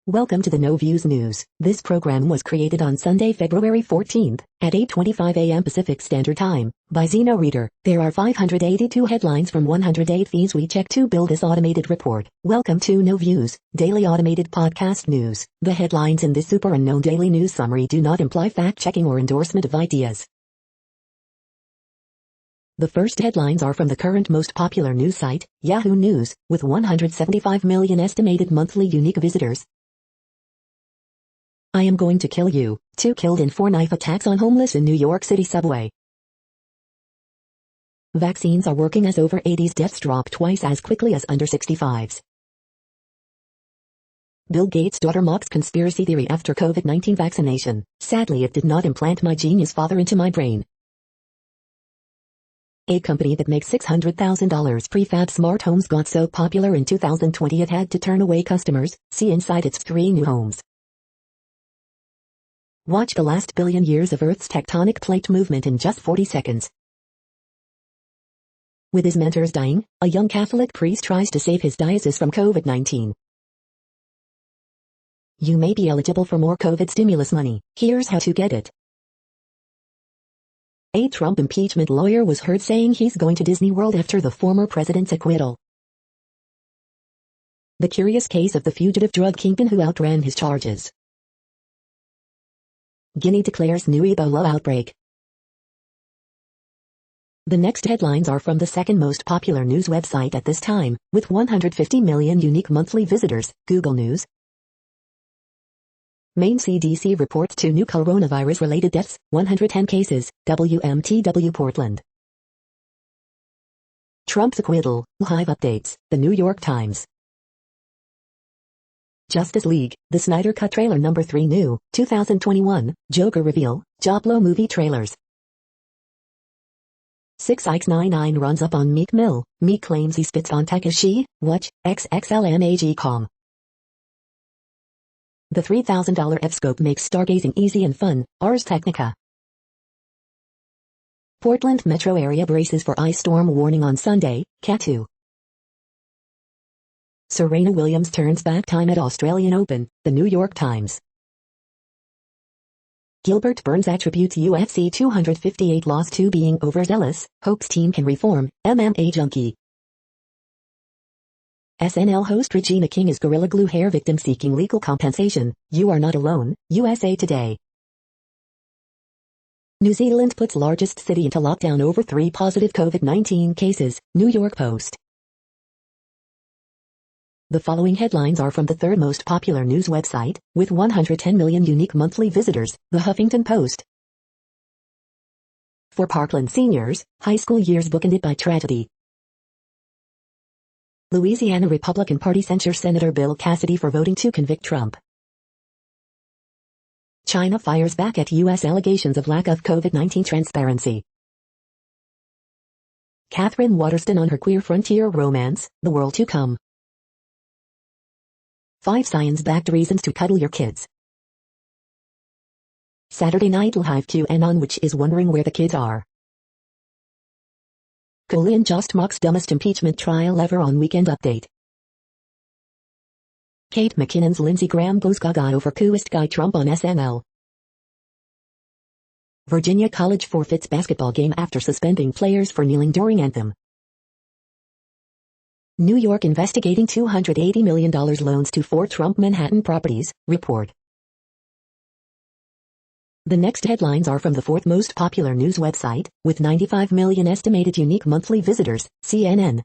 Welcome to the No Views News. This program was created on Sunday, February 14th, at 8:25 a.m. Pacific Standard Time, by Zeno Reader. There are 582 headlines from 108 feeds we check to build this automated report. Welcome to No Views, daily automated podcast news. The headlines in this super unknown daily news summary do not imply fact-checking or endorsement of ideas. The first headlines are from the current most popular news site, Yahoo News, with 175 million estimated monthly unique visitors. I am going to kill you. 2 killed in 4 knife attacks on homeless in New York City subway. Vaccines are working as over 80s deaths drop twice as quickly as under 65s. Bill Gates' daughter mocks conspiracy theory after COVID-19 vaccination. Sadly, it did not implant my genius father into my brain. A company that makes $600,000 prefab smart homes got so popular in 2020 it had to turn away customers. See inside its 3 new homes. Watch the last billion years of Earth's tectonic plate movement in just 40 seconds. With his mentors dying, a young Catholic priest tries to save his diocese from COVID-19. You may be eligible for more COVID stimulus money. Here's how to get it. A Trump impeachment lawyer was heard saying he's going to Disney World after the former president's acquittal. The curious case of the fugitive drug kingpin who outran his charges. Guinea declares new Ebola outbreak. The next headlines are from the second most popular news website at this time, with 150 million unique monthly visitors, Google News. Maine CDC reports 2 new coronavirus-related deaths, 110 cases, WMTW Portland. Trump's acquittal, Hive updates, The New York Times. Justice League, The Snyder Cut trailer number 3 new, 2021, Joker reveal, Joplo movie trailers. 6x99 runs up on Meek Mill, Meek claims he spits on Tekashi, watch, XXLMAG.com. The $3,000 F-scope makes stargazing easy and fun, Ars Technica. Portland metro area braces for ice storm warning on Sunday, Cat 2. Serena Williams turns back time at Australian Open, The New York Times. Gilbert Burns attributes UFC 258 loss to being overzealous, hopes team can reform, MMA junkie. SNL host Regina King is Gorilla Glue hair victim seeking legal compensation. You are not alone, USA Today. New Zealand puts largest city into lockdown over 3 positive COVID-19 cases, New York Post. The following headlines are from the third most popular news website, with 110 million unique monthly visitors, The Huffington Post. For Parkland seniors, high school years bookended by tragedy. Louisiana Republican Party censures Senator Bill Cassidy for voting to convict Trump. China fires back at U.S. allegations of lack of COVID-19 transparency. Catherine Waterston on her queer frontier romance, The World to Come. 5 science-backed reasons to cuddle your kids. Saturday Night Live QAnon which is wondering where the kids are. Colin just mocks dumbest impeachment trial ever on Weekend Update. Kate McKinnon's Lindsey Graham goes gaga over coolest guy Trump on SNL. Virginia College forfeits basketball game after suspending players for kneeling during anthem. New York investigating $280 million loans to 4 Trump Manhattan properties, report. The next headlines are from the 4th most popular news website, with 95 million estimated unique monthly visitors, CNN.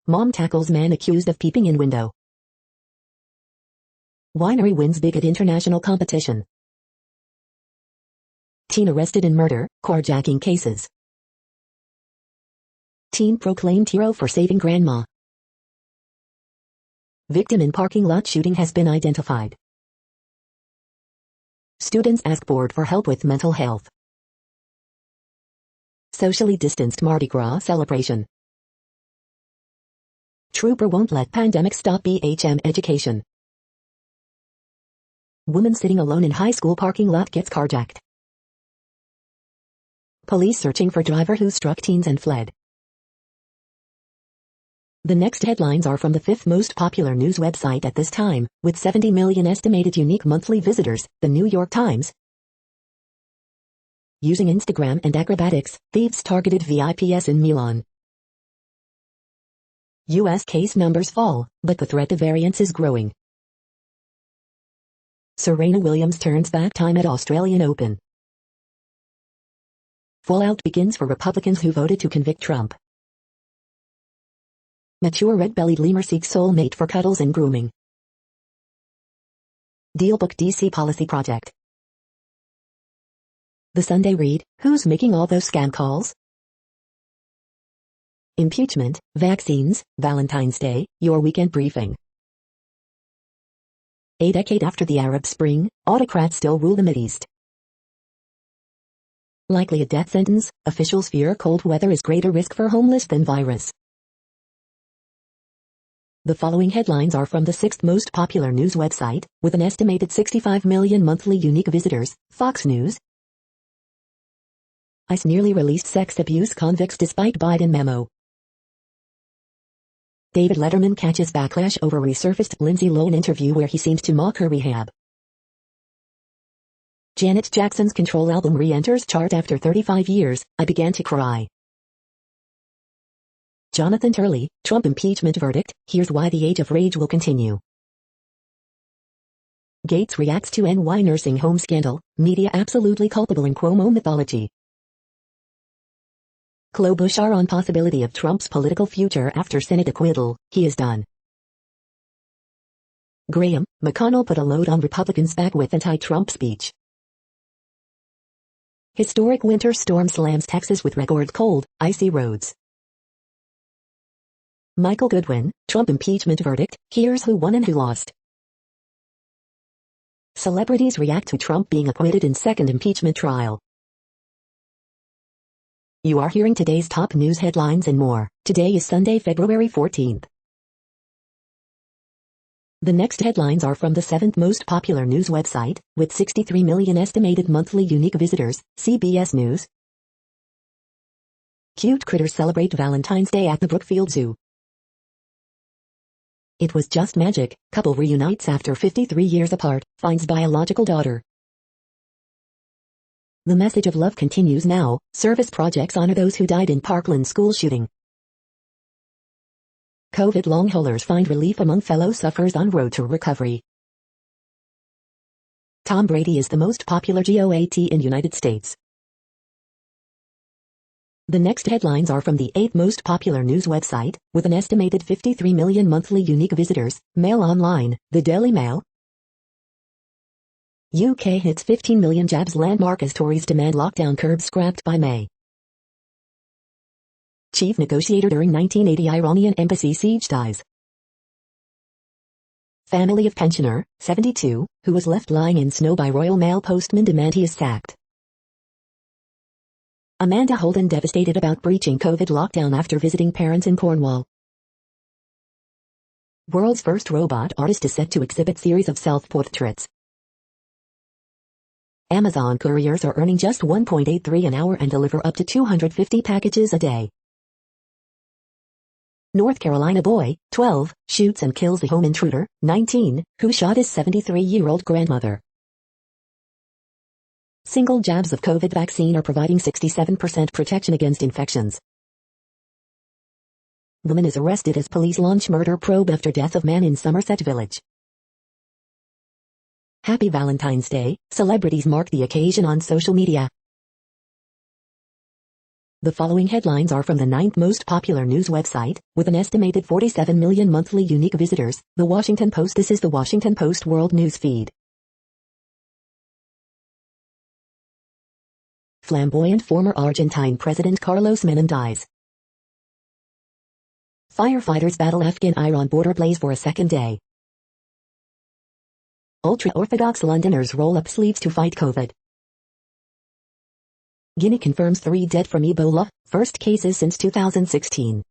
Mom tackles man accused of peeping in window. Winery wins big at international competition. Teen arrested in murder, carjacking cases. Teen proclaimed hero for saving grandma. Victim in parking lot shooting has been identified. Students ask board for help with mental health. Socially distanced Mardi Gras celebration. Trooper won't let pandemic stop BHM education. Woman sitting alone in high school parking lot gets carjacked. Police searching for driver who struck teens and fled. The next headlines are from the fifth most popular news website at this time, with 70 million estimated unique monthly visitors, the New York Times. Using Instagram and acrobatics, thieves targeted VIPs in Milan. U.S. case numbers fall, but the threat of variants is growing. Serena Williams turns back time at Australian Open. Fallout begins for Republicans who voted to convict Trump. Mature red-bellied lemur seeks soulmate for cuddles and grooming. Dealbook DC policy project. The Sunday Read, who's making all those scam calls? Impeachment, vaccines, Valentine's Day, your weekend briefing. A decade after the Arab Spring, autocrats still rule the Mideast. Likely a death sentence, officials fear cold weather is greater risk for homeless than virus. The following headlines are from the sixth most popular news website, with an estimated 65 million monthly unique visitors, Fox News. ICE nearly released sex abuse convicts despite Biden memo. David Letterman catches backlash over resurfaced Lindsay Lohan interview where he seemed to mock her rehab. Janet Jackson's Control album re-enters chart after 35 years, I began to cry. Jonathan Turley, Trump impeachment verdict, here's why the age of rage will continue. Gates reacts to NY nursing home scandal, media absolutely culpable in Cuomo mythology. Klobuchar on possibility of Trump's political future after Senate acquittal, he is done. Graham, McConnell put a load on Republicans' back with anti-Trump speech. Historic winter storm slams Texas with record cold, icy roads. Michael Goodwin, Trump impeachment verdict, here's who won and who lost. Celebrities react to Trump being acquitted in second impeachment trial. You are hearing today's top news headlines and more. Today is Sunday, February 14th. The next headlines are from the seventh most popular news website, with 63 million estimated monthly unique visitors, CBS News. Cute critters celebrate Valentine's Day at the Brookfield Zoo. It was just magic, couple reunites after 53 years apart, finds biological daughter. The message of love continues now, service projects honor those who died in Parkland school shooting. COVID long haulers find relief among fellow sufferers on road to recovery. Tom Brady is the most popular GOAT in United States. The next headlines are from the eighth most popular news website, with an estimated 53 million monthly unique visitors, Mail Online, the Daily Mail. UK hits 15 million jabs landmark as Tories demand lockdown curbs scrapped by May. Chief negotiator during 1980 Iranian embassy siege dies. Family of pensioner, 72, who was left lying in snow by Royal Mail postman demand he is sacked. Amanda Holden devastated about breaching COVID lockdown after visiting parents in Cornwall. World's first robot artist is set to exhibit series of self-portraits. Amazon couriers are earning just $1.83 an hour and deliver up to 250 packages a day. North Carolina boy, 12, shoots and kills the home intruder, 19, who shot his 73-year-old grandmother. Single jabs of COVID vaccine are providing 67% protection against infections. Woman is arrested as police launch murder probe after death of man in Somerset Village. Happy Valentine's Day, celebrities mark the occasion on social media. The following headlines are from the ninth most popular news website, with an estimated 47 million monthly unique visitors, The Washington Post. This is the Washington Post World News Feed. Flamboyant former Argentine President Carlos Menem dies. Firefighters battle Afghan-Iran border blaze for a second day. Ultra-Orthodox Londoners roll up sleeves to fight COVID. Guinea confirms 3 dead from Ebola, first cases since 2016.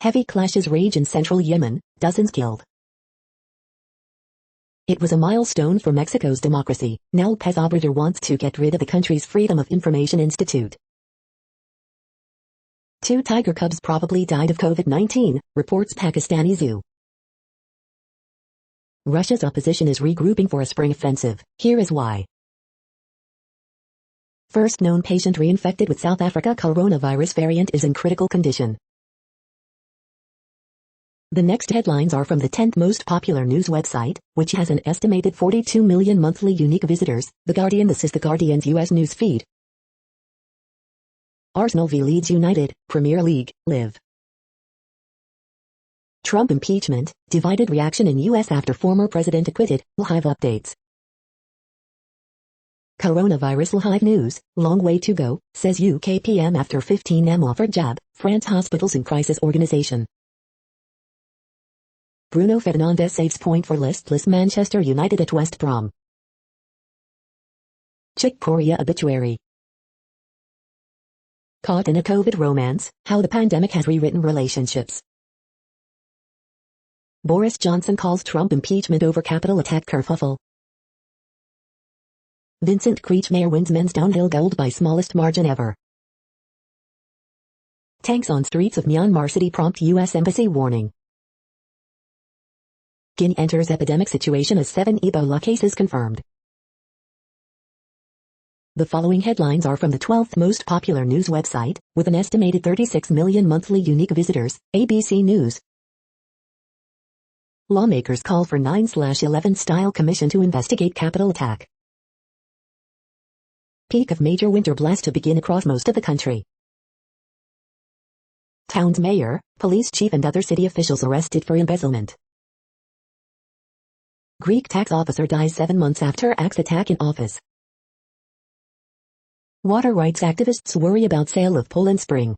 Heavy clashes rage in central Yemen, dozens killed. It was a milestone for Mexico's democracy. Now López Obrador wants to get rid of the country's Freedom of Information Institute. Two tiger cubs probably died of COVID-19, reports Pakistani zoo. Russia's opposition is regrouping for a spring offensive. Here is why. First known patient reinfected with South Africa coronavirus variant is in critical condition. The next headlines are from the 10th most popular news website, which has an estimated 42 million monthly unique visitors, The Guardian. This is The Guardian's U.S. news feed. Arsenal v Leeds United, Premier League, Live. Trump impeachment, divided reaction in U.S. after former president acquitted, Live updates. Coronavirus Live news, long way to go, says UK PM after 15M offered jab, France hospitals in crisis organization. Bruno Fernandes saves point for listless Manchester United at West Brom. Chick Corea obituary. Caught in a COVID romance, how the pandemic has rewritten relationships. Boris Johnson calls Trump impeachment over Capitol attack kerfuffle. Vincent Kretschmayr wins men's downhill gold by smallest margin ever. Tanks on streets of Myanmar City prompt U.S. Embassy warning. Guinea enters epidemic situation as 7 Ebola cases confirmed. The following headlines are from the 12th most popular news website, with an estimated 36 million monthly unique visitors, ABC News. Lawmakers call for 9/11 style commission to investigate Capitol attack. Peak of major winter blast to begin across most of the country. Town's mayor, police chief and other city officials arrested for embezzlement. Greek tax officer dies 7 months after axe attack in office. Water rights activists worry about sale of Poland Spring.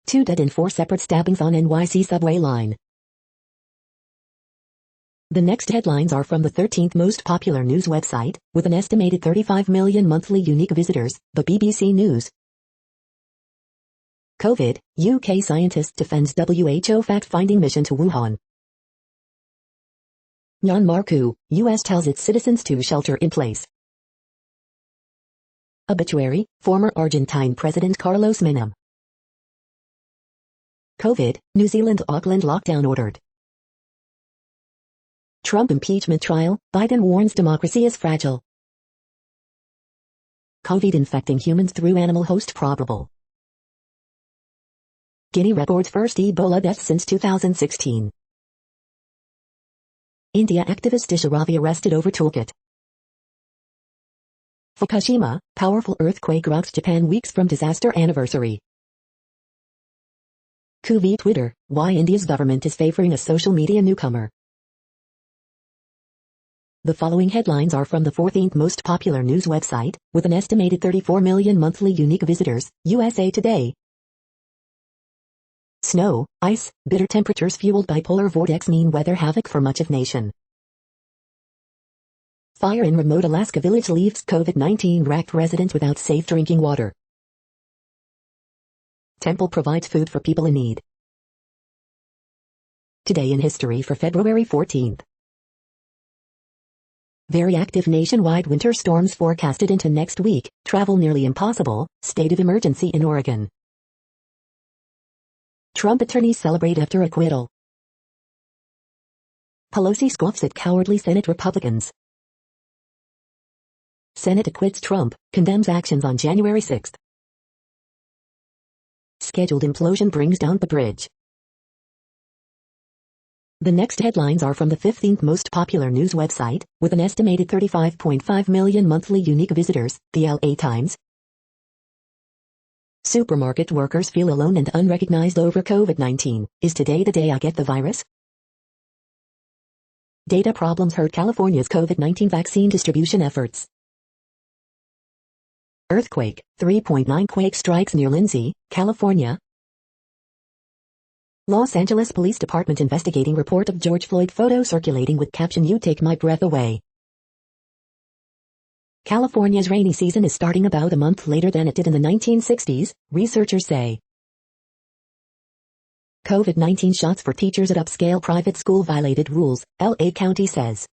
2 dead in 4 separate stabbings on NYC subway line. The next headlines are from the 13th most popular news website, with an estimated 35 million monthly unique visitors, the BBC News. COVID, UK scientist defends WHO fact-finding mission to Wuhan. Myanmar coup, US tells its citizens to shelter in place. Obituary, former Argentine President Carlos Menem. COVID, New Zealand Auckland lockdown ordered. Trump impeachment trial, Biden warns democracy is fragile. COVID infecting humans through animal host probable. Guinea records first Ebola death since 2016. India activist Disha Ravi arrested over toolkit. Fukushima, powerful earthquake rocks Japan weeks from disaster anniversary. Coup v Twitter, why India's government is favoring a social media newcomer. The following headlines are from the 14th most popular news website, with an estimated 34 million monthly unique visitors, USA Today. Snow, ice, bitter temperatures fueled by polar vortex mean weather havoc for much of nation. Fire in remote Alaska village leaves COVID-19 racked residents without safe drinking water. Temple provides food for people in need. Today in history for February 14th. Very active nationwide winter storms forecasted into next week, travel nearly impossible, state of emergency in Oregon. Trump attorneys celebrate after acquittal. Pelosi scoffs at cowardly Senate Republicans. Senate acquits Trump, condemns actions on January 6. Scheduled implosion brings down the bridge. The next headlines are from the 15th most popular news website, with an estimated 35.5 million monthly unique visitors, the LA Times. Supermarket workers feel alone and unrecognized over COVID-19. Is today the day I get the virus? Data problems hurt California's COVID-19 vaccine distribution efforts. Earthquake, 3.9 quake strikes near Lindsay, California. Los Angeles Police Department investigating report of George Floyd photo circulating with caption "You take my breath away." California's rainy season is starting about a month later than it did in the 1960s, researchers say. COVID-19 shots for teachers at upscale private school violated rules, LA County says.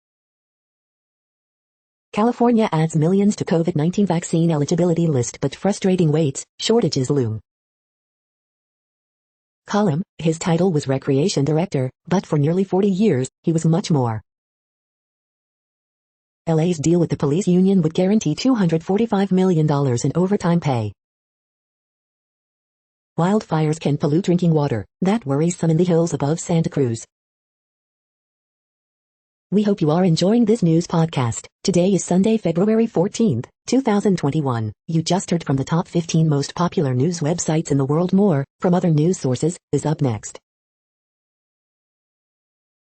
California adds millions to COVID-19 vaccine eligibility list, but frustrating waits, shortages loom. Column, his title was Recreation Director, but for nearly 40 years, he was much more. LA's deal with the police union would guarantee $245 million in overtime pay. Wildfires can pollute drinking water, that worries some in the hills above Santa Cruz. We hope you are enjoying this news podcast. Today is Sunday, February 14th, 2021. You just heard from the top 15 most popular news websites in the world. More, from other news sources, is up next.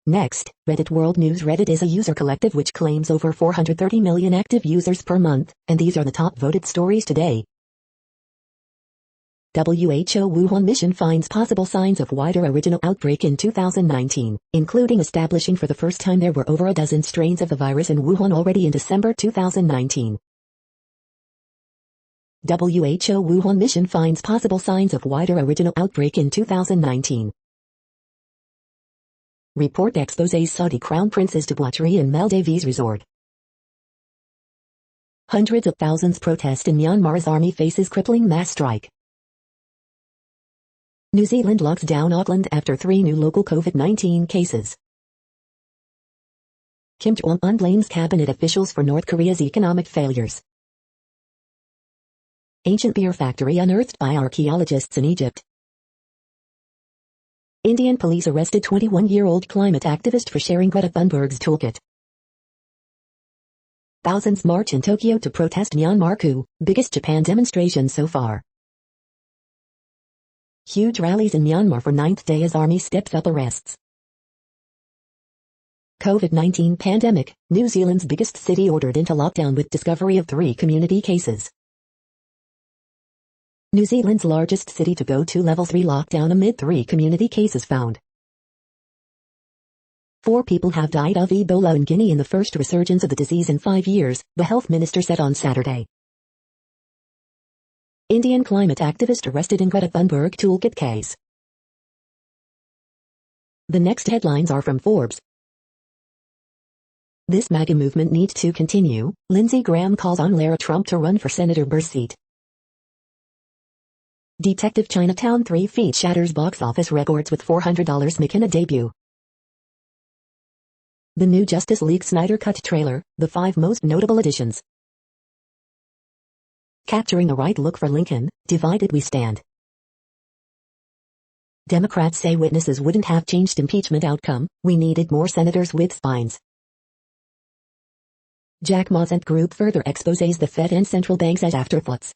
Next, Reddit World News. Reddit is a user collective which claims over 430 million active users per month, and these are the top voted stories today. WHO Wuhan mission finds possible signs of wider original outbreak in 2019, including establishing for the first time there were over a dozen strains of the virus in Wuhan already in December 2019. WHO Wuhan mission finds possible signs of wider original outbreak in 2019. Report exposes Saudi Crown Prince's debauchery in Maldives resort. Hundreds of thousands protest in Myanmar as army faces crippling mass strike. New Zealand locks down Auckland after 3 new local COVID-19 cases. Kim Jong-un blames cabinet officials for North Korea's economic failures. Ancient beer factory unearthed by archaeologists in Egypt. Indian police arrested 21-year-old climate activist for sharing Greta Thunberg's toolkit. Thousands march in Tokyo to protest Myanmar coup, biggest Japan demonstration so far. Huge rallies in Myanmar for 9th day as army steps up arrests. COVID-19 pandemic, New Zealand's biggest city ordered into lockdown with discovery of 3 community cases. New Zealand's largest city to go to level 3 lockdown amid 3 community cases found. 4 people have died of Ebola in Guinea in the first resurgence of the disease in 5 years, the health minister said on Saturday. Indian climate activist arrested in Greta Thunberg toolkit case. The next headlines are from Forbes. This MAGA movement needs to continue. Lindsey Graham calls on Lara Trump to run for Senator Burr's seat. Detective Chinatown 3 feet shatters box office records with $400 McKenna debut. The new Justice League Snyder Cut trailer, the 5 most notable additions. Capturing the right look for Lincoln, divided we stand. Democrats say witnesses wouldn't have changed impeachment outcome, we needed more senators with spines. Jack Ma's group further exposes the Fed and central banks as afterthoughts.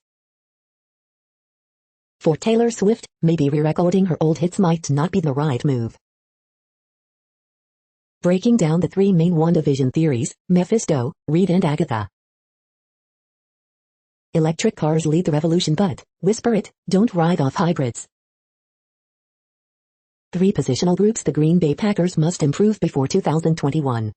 For Taylor Swift, maybe re-recording her old hits might not be the right move. Breaking down the 3 main WandaVision theories, Mephisto, Reed and Agatha. Electric cars lead the revolution but, whisper it, don't ride off hybrids. 3 positional groups the Green Bay Packers must improve before 2021.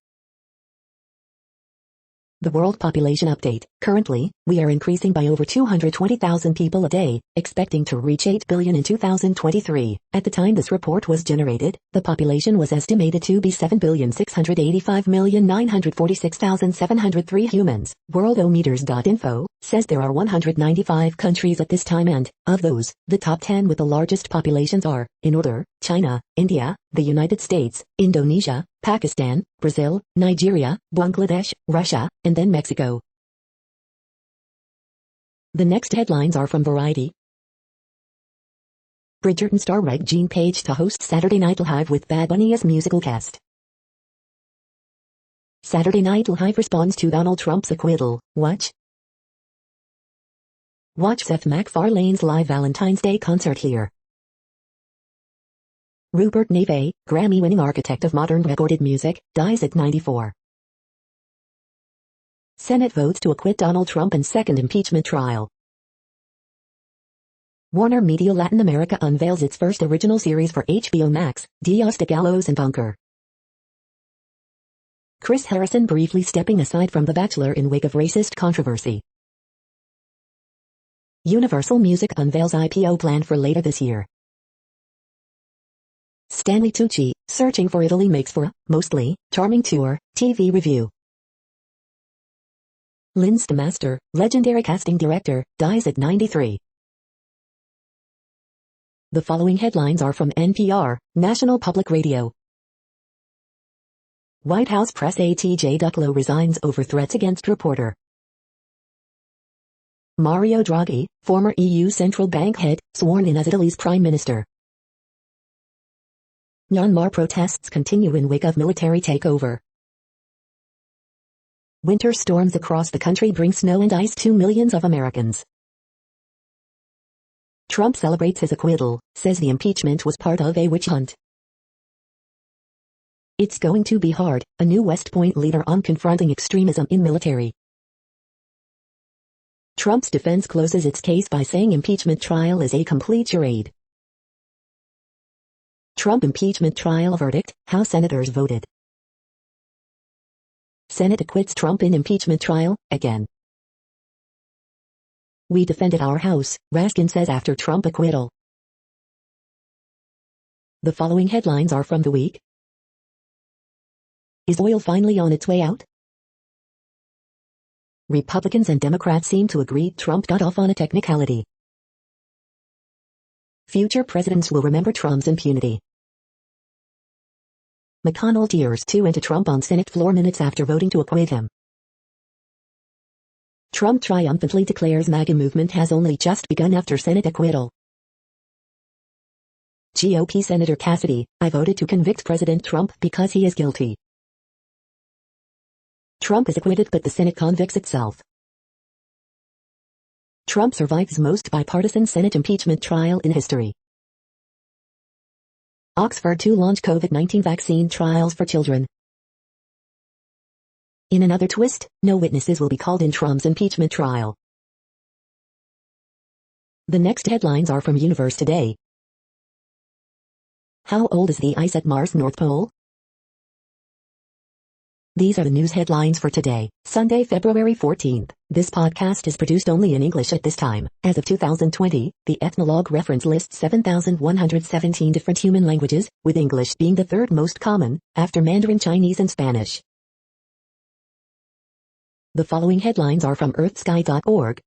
The World Population Update. Currently, we are increasing by over 220,000 people a day, expecting to reach 8 billion in 2023. At the time this report was generated, the population was estimated to be 7,685,946,703 humans. Worldometers.info says there are 195 countries at this time and, of those, the top 10 with the largest populations are, in order, China, India, the United States, Indonesia, Pakistan, Brazil, Nigeria, Bangladesh, Russia, and then Mexico. The next headlines are from Variety. Bridgerton star Regina Page to host Saturday Night Live with Bad Bunny as musical guest. Saturday Night Live responds to Donald Trump's acquittal. Watch Seth MacFarlane's live Valentine's Day concert here. Rupert Neve, Grammy-winning architect of modern recorded music, dies at 94. Senate votes to acquit Donald Trump in second impeachment trial. Warner Media Latin America unveils its first original series for HBO Max, Dios de Gallos and Bunker. Chris Harrison briefly stepping aside from The Bachelor in wake of racist controversy. Universal Music unveils IPO plan for later this year. Stanley Tucci, searching for Italy makes for a, mostly, charming tour, TV review. Lynn Master, legendary casting director, dies at 93. The following headlines are from NPR, National Public Radio. White House press aide T.J. Ducklo resigns over threats against reporter. Mario Draghi, former EU Central Bank head, sworn in as Italy's prime minister. Myanmar protests continue in wake of military takeover. Winter storms across the country bring snow and ice to millions of Americans. Trump celebrates his acquittal, says the impeachment was part of a witch hunt. It's going to be hard, a new West Point leader on confronting extremism in military. Trump's defense closes its case by saying impeachment trial is a complete charade. Trump impeachment trial verdict, House senators voted. Senate acquits Trump in impeachment trial, again. We defended our House, Raskin says after Trump acquittal. The following headlines are from the week. Is oil finally on its way out? Republicans and Democrats seem to agree Trump got off on a technicality. Future presidents will remember Trump's impunity. McConnell tears into Trump on Senate floor minutes after voting to acquit him. Trump triumphantly declares MAGA movement has only just begun after Senate acquittal. GOP Senator Cassidy, I voted to convict President Trump because he is guilty. Trump is acquitted but the Senate convicts itself. Trump survives most bipartisan Senate impeachment trial in history. Oxford to launch COVID-19 vaccine trials for children. In another twist, no witnesses will be called in Trump's impeachment trial. The next headlines are from Universe Today. How old is the ice at Mars' North Pole? These are the news headlines for today, Sunday, February 14th. This podcast is produced only in English at this time. As of 2020, the Ethnologue reference lists 7,117 different human languages, with English being the third most common, after Mandarin Chinese and Spanish. The following headlines are from earthsky.org.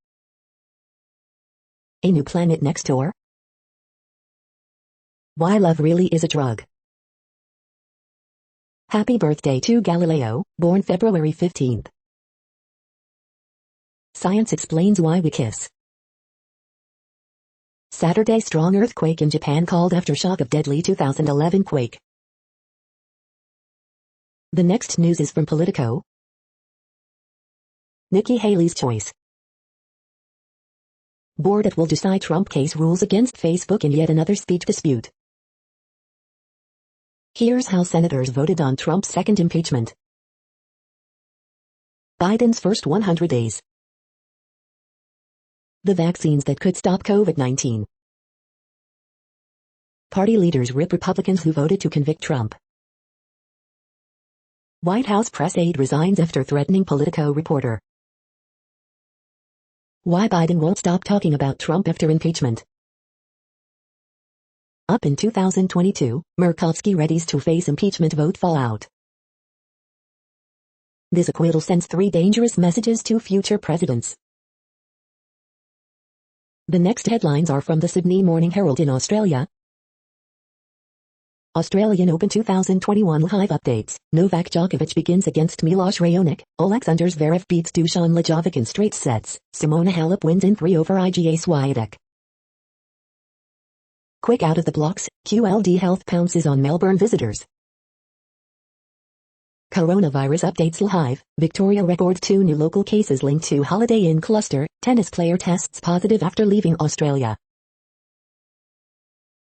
A new planet next door? Why love really is a drug. Happy birthday to Galileo, born February 15th. Science explains why we kiss. Saturday, strong earthquake in Japan called after shock of deadly 2011 quake. The next news is from Politico. Nikki Haley's choice. Board will decide Trump case rules against Facebook in yet another speech dispute. Here's how senators voted on Trump's second impeachment. Biden's first 100 days. The vaccines that could stop COVID-19. Party leaders rip Republicans who voted to convict Trump. White House press aide resigns after threatening Politico reporter. Why Biden won't stop talking about Trump after impeachment. Up in 2022, Murkowski readies to face impeachment vote fallout. This acquittal sends 3 dangerous messages to future presidents. The next headlines are from the Sydney Morning Herald in Australia. Australian Open 2021 live updates. Novak Djokovic begins against Milos Raonic. Alexander Zverev beats Dusan Lajovic in straight sets. Simona Halep wins in 3 over Iga Swiatek. Quick out of the blocks, QLD Health pounces on Melbourne visitors. Coronavirus updates live. Victoria records 2 new local cases linked to Holiday Inn cluster. Tennis player tests positive after leaving Australia.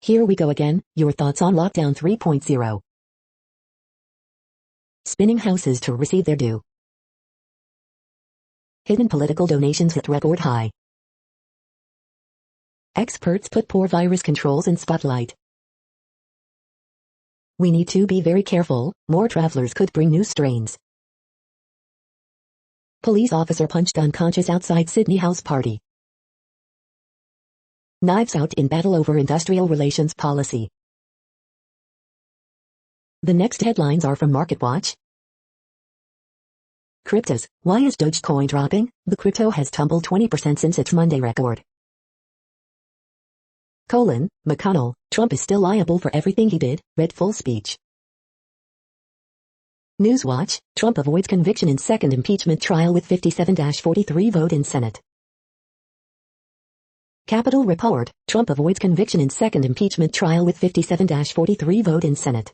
Here we go again, your thoughts on Lockdown 3.0. Spinning houses to receive their due. Hidden political donations hit record high. Experts put poor virus controls in spotlight. We need to be very careful, more travelers could bring new strains. Police officer punched unconscious outside Sydney house party. Knives out in battle over industrial relations policy. The next headlines are from MarketWatch. Cryptos, why is Dogecoin dropping? The crypto has tumbled 20% since its Monday record. McConnell, Trump is still liable for everything he did, read full speech. Newswatch, Trump avoids conviction in second impeachment trial with 57-43 vote in Senate. Capitol Report, Trump avoids conviction in second impeachment trial with 57-43 vote in Senate.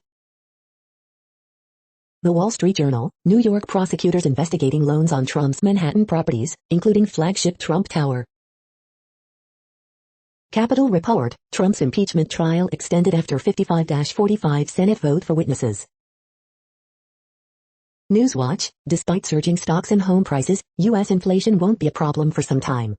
The Wall Street Journal, New York prosecutors investigating loans on Trump's Manhattan properties, including flagship Trump Tower. Capitol Report, Trump's impeachment trial extended after 55-45 Senate vote for witnesses. Newswatch, despite surging stocks and home prices, U.S. inflation won't be a problem for some time.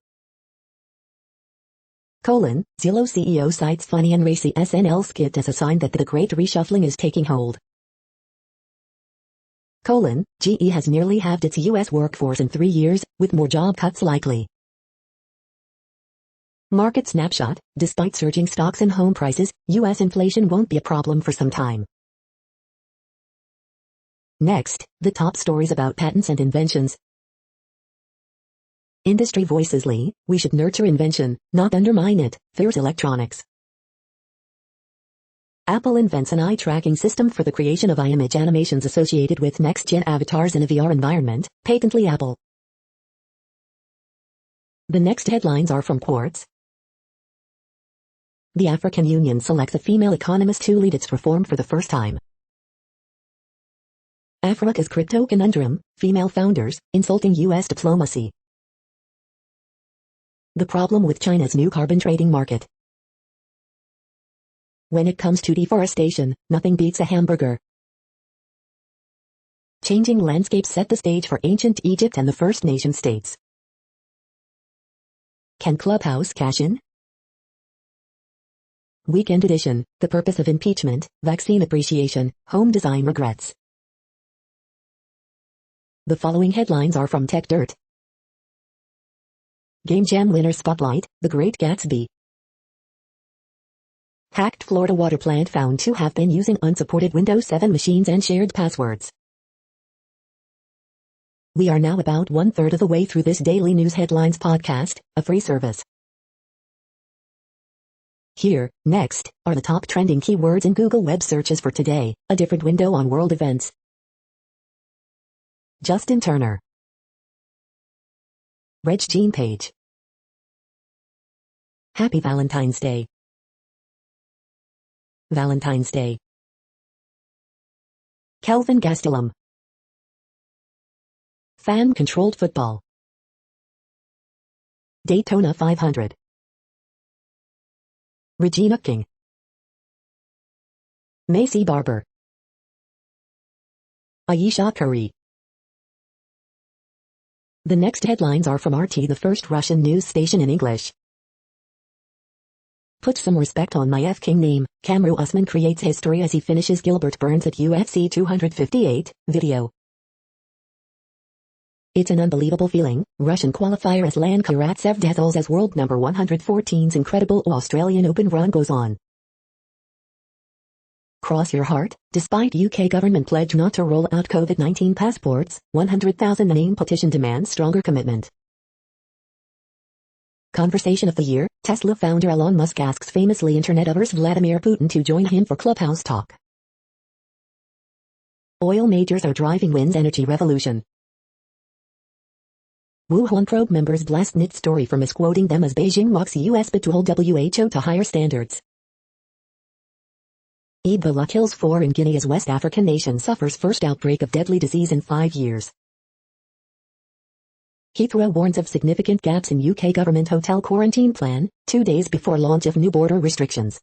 Zillow CEO cites funny and racy SNL skit as a sign that the Great Reshuffling is taking hold. GE has nearly halved its U.S. workforce in 3 years, with more job cuts likely. Market snapshot, despite surging stocks and home prices, U.S. inflation won't be a problem for some time. Next, the top stories about patents and inventions. Industry Voices Lee, we should nurture invention, not undermine it, Fierce Electronics. Apple invents an eye tracking system for the creation of eye image animations associated with next-gen avatars in a VR environment, patently Apple. The next headlines are from Quartz. The African Union selects a female economist to lead its reform for the first time. Africa's crypto conundrum, female founders, insulting U.S. diplomacy. The problem with China's new carbon trading market. When it comes to deforestation, nothing beats a hamburger. Changing landscapes set the stage for ancient Egypt and the First Nation states. Can Clubhouse cash in? Weekend edition, the purpose of impeachment, vaccine appreciation, home design regrets. The following headlines are from Tech Dirt. Game Jam winner spotlight, The Great Gatsby. Hacked Florida water plant found to have been using unsupported Windows 7 machines and shared passwords. We are now about 1/3 of the way through this daily news headlines podcast, a free service. Here, next, are the top trending keywords in Google web searches for today, a different window on world events. Justin Turner. Reg Jean Page. Happy Valentine's Day. Valentine's Day. Kelvin Gastelum. Fan-controlled football. Daytona 500. Regina King. Macy Barber. Ayesha Curry. The next headlines are from RT, the first Russian news station in English. Put some respect on my F-King name. Kamaru Usman creates history as he finishes Gilbert Burns at UFC 258, video. It's an unbelievable feeling. Russian qualifier Aslan Karatsev dazzles as world number 114's incredible Australian Open run goes on. Cross your heart, despite UK government pledge not to roll out COVID-19 passports, 100,000 name petition demands stronger commitment. Conversation of the year, Tesla founder Elon Musk asks famously internet averse Vladimir Putin to join him for Clubhouse talk. Oil majors are driving wind's energy revolution. Wuhan probe members blast NIT story for misquoting them as Beijing mocks US bid to hold WHO to higher standards. Ebola kills 4 in Guinea as West African nation suffers first outbreak of deadly disease in 5 years. Heathrow warns of significant gaps in UK government hotel quarantine plan, 2 days before launch of new border restrictions.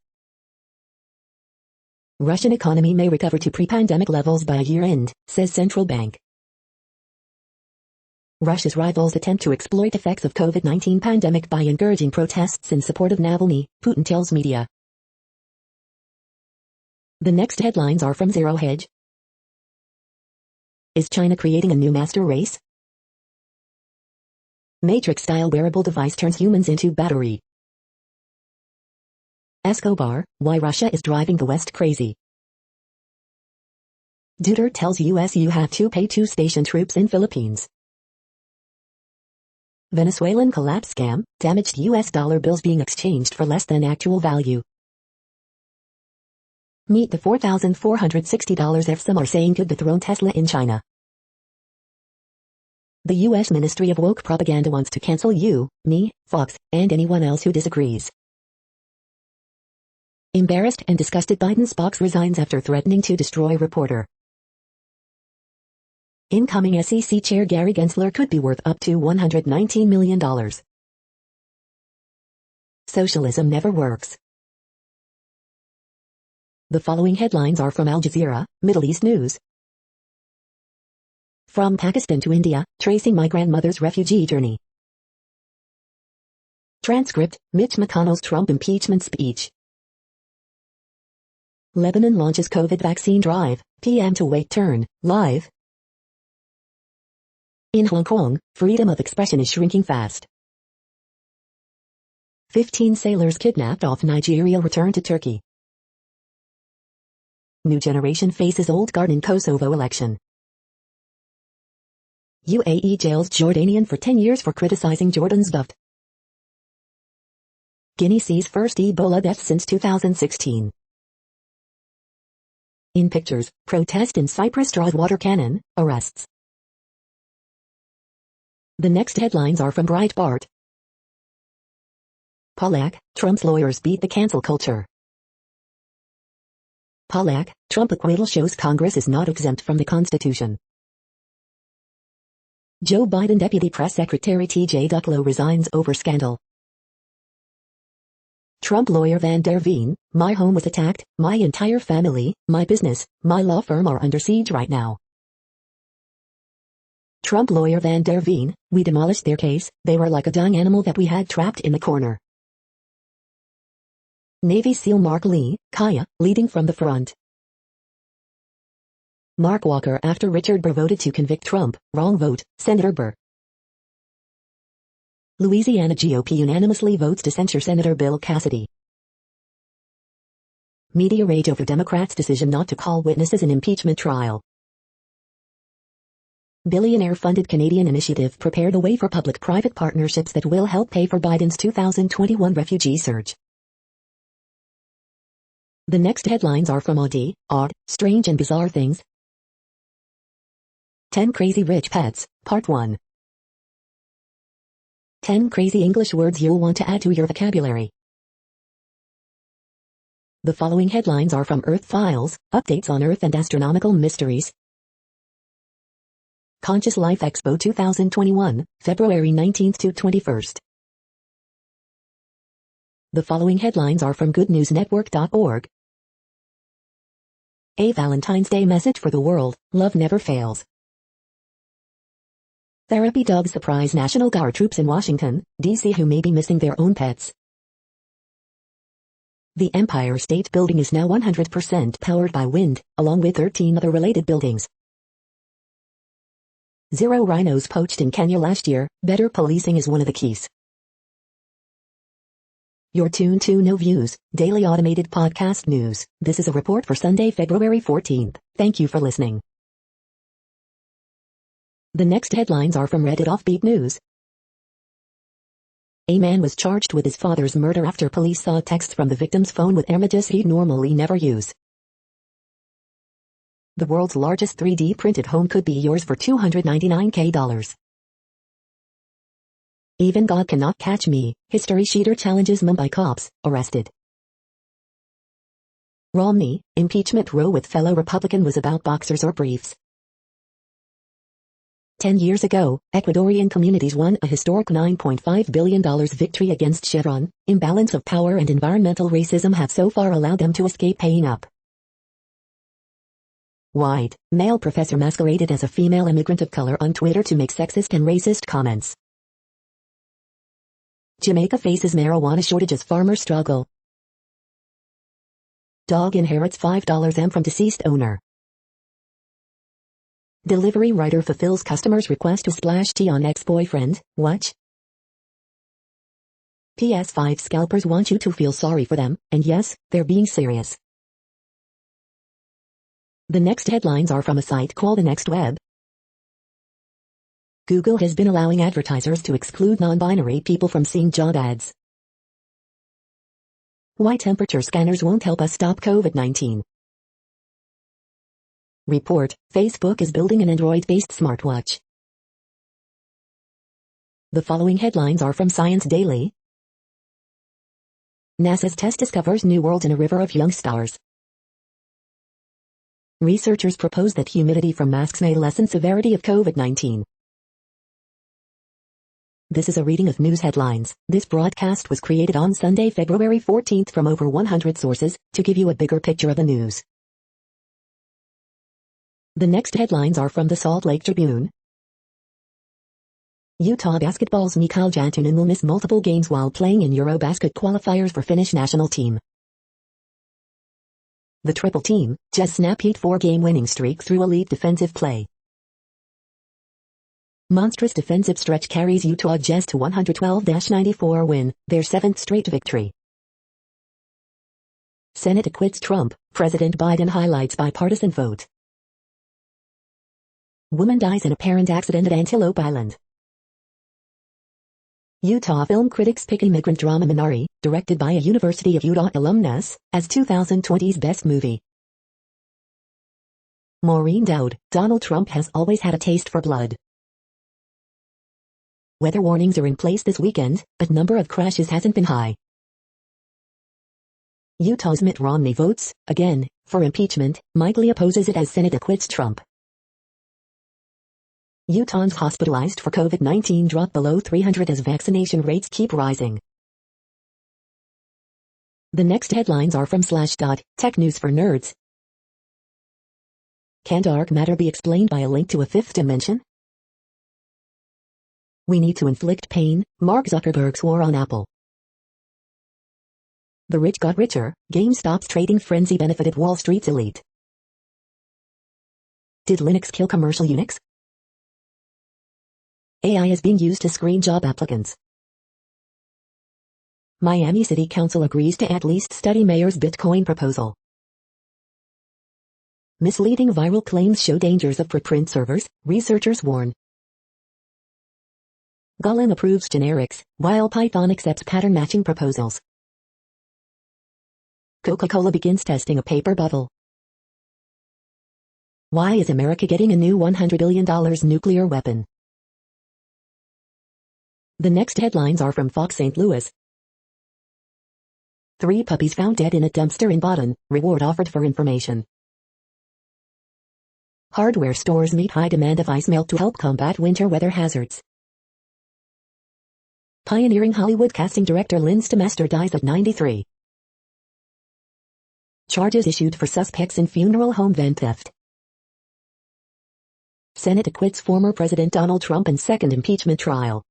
Russian economy may recover to pre-pandemic levels by year-end, says central bank. Russia's rivals attempt to exploit effects of COVID-19 pandemic by encouraging protests in support of Navalny, Putin tells media. The next headlines are from Zero Hedge. Is China creating a new master race? Matrix-style wearable device turns humans into battery. Escobar, why Russia is driving the West crazy. Deuter tells US you have to pay to station troops in Philippines. Venezuelan collapse scam, damaged US dollar bills being exchanged for less than actual value. Meet the $4,460 if some are saying could dethrone Tesla in China. The US Ministry of Woke Propaganda wants to cancel you, me, Fox, and anyone else who disagrees. Embarrassed and disgusted Biden's box resigns after threatening to destroy reporter. Incoming SEC Chair Gary Gensler could be worth up to $119 million. Socialism never works. The following headlines are from Al Jazeera, Middle East News. From Pakistan to India, tracing my grandmother's refugee journey. Transcript, Mitch McConnell's Trump impeachment speech. Lebanon launches COVID vaccine drive, PM to wait turn, live. In Hong Kong, freedom of expression is shrinking fast. 15 sailors kidnapped off Nigeria return to Turkey. New generation faces old guard in Kosovo election. UAE jails Jordanian for 10 years for criticizing Jordan's govt. Guinea sees first Ebola death since 2016. In pictures, protest in Cyprus draws water cannon, arrests. The next headlines are from Breitbart. Pollack, Trump's lawyers beat the cancel culture. Pollack, Trump acquittal shows Congress is not exempt from the Constitution. Joe Biden Deputy Press Secretary T.J. Ducklow resigns over scandal. Trump lawyer Van der Veen, my home was attacked, my entire family, my business, my law firm are under siege right now. Trump lawyer Van der Veen, we demolished their case, they were like a dying animal that we had trapped in the corner. Navy SEAL Mark Lee, Kaya, leading from the front. Mark Walker after Richard Burr voted to convict Trump, wrong vote, Senator Burr. Louisiana GOP unanimously votes to censure Senator Bill Cassidy. Media rage over Democrats' decision not to call witnesses in impeachment trial. Billionaire-funded Canadian initiative prepared a way for public-private partnerships that will help pay for Biden's 2021 refugee surge. The next headlines are from Odd, Strange and Bizarre Things. 10 Crazy Rich Pets, Part 1. 10 crazy English words you'll want to add to your vocabulary. The following headlines are from Earth Files, updates on Earth and astronomical mysteries. Conscious Life Expo 2021, February 19th to 21st. The following headlines are from goodnewsnetwork.org. A Valentine's Day message for the world, love never fails. Therapy dogs surprise National Guard troops in Washington, D.C. who may be missing their own pets. The Empire State Building is now 100% powered by wind, along with 13 other related buildings. 0 rhinos poached in Kenya last year, better policing is one of the keys. You're tuned to No Views, daily automated podcast news. This is a report for Sunday, February 14th. Thank you for listening. The next headlines are from Reddit Offbeat News. A man was charged with his father's murder after police saw texts from the victim's phone with images he'd normally never use. The world's largest 3D printed home could be yours for $299K. Even God cannot catch me, history cheater challenges Mumbai cops, arrested. Romney, impeachment row with fellow Republican was about boxers or briefs. 10 years ago, Ecuadorian communities won a historic $9.5 billion victory against Chevron. Imbalance of power and environmental racism have so far allowed them to escape paying up. White, male professor masqueraded as a female immigrant of color on Twitter to make sexist and racist comments. Jamaica faces marijuana shortage as farmers struggle. Dog inherits $5 from deceased owner. Delivery rider fulfills customer's request to splash tea on ex-boyfriend, watch. PS5 scalpers want you to feel sorry for them, and yes, they're being serious. The next headlines are from a site called The Next Web. Google has been allowing advertisers to exclude non-binary people from seeing job ads. Why temperature scanners won't help us stop COVID-19. Report, Facebook is building an Android-based smartwatch. The following headlines are from Science Daily. NASA's test discovers new world in a river of young stars. Researchers propose that humidity from masks may lessen severity of COVID-19. This is a reading of news headlines. This broadcast was created on Sunday, February 14th from over 100 sources, to give you a bigger picture of the news. The next headlines are from the Salt Lake Tribune. Utah basketball's Mikhail Jantunen will miss multiple games while playing in Eurobasket qualifiers for Finnish national team. The triple team just snapped a 4-game winning streak through elite defensive play. Monstrous defensive stretch carries Utah Jazz to 112-94 win, their 7th straight victory. Senate acquits Trump, President Biden highlights bipartisan vote. Woman dies in apparent accident at Antelope Island. Utah film critics pick immigrant drama Minari, directed by a University of Utah alumnus, as 2020's best movie. Maureen Dowd, Donald Trump has always had a taste for blood. Weather warnings are in place this weekend, but number of crashes hasn't been high. Utah's Mitt Romney votes, again, for impeachment. Mike Lee opposes it as Senate acquits Trump. Utahns hospitalized for COVID-19 drop below 300 as vaccination rates keep rising. The next headlines are from Slashdot, Tech News for Nerds. Can dark matter be explained by a link to a fifth dimension? We need to inflict pain, Mark Zuckerberg swore on Apple. The rich got richer, GameStop's trading frenzy benefited Wall Street's elite. Did Linux kill commercial Unix? AI is being used to screen job applicants. Miami City Council agrees to at least study mayor's Bitcoin proposal. Misleading viral claims show dangers of preprint servers, researchers warn. Golang approves generics, while Python accepts pattern matching proposals. Coca-Cola begins testing a paper bottle. Why is America getting a new $100 billion nuclear weapon? The next headlines are from Fox St. Louis. 3 puppies found dead in a dumpster in Baden, reward offered for information. Hardware stores meet high demand of ice melt to help combat winter weather hazards. Pioneering Hollywood casting director Lynn Stemester dies at 93. Charges issued for suspects in funeral home van theft. Senate acquits former President Donald Trump in second impeachment trial.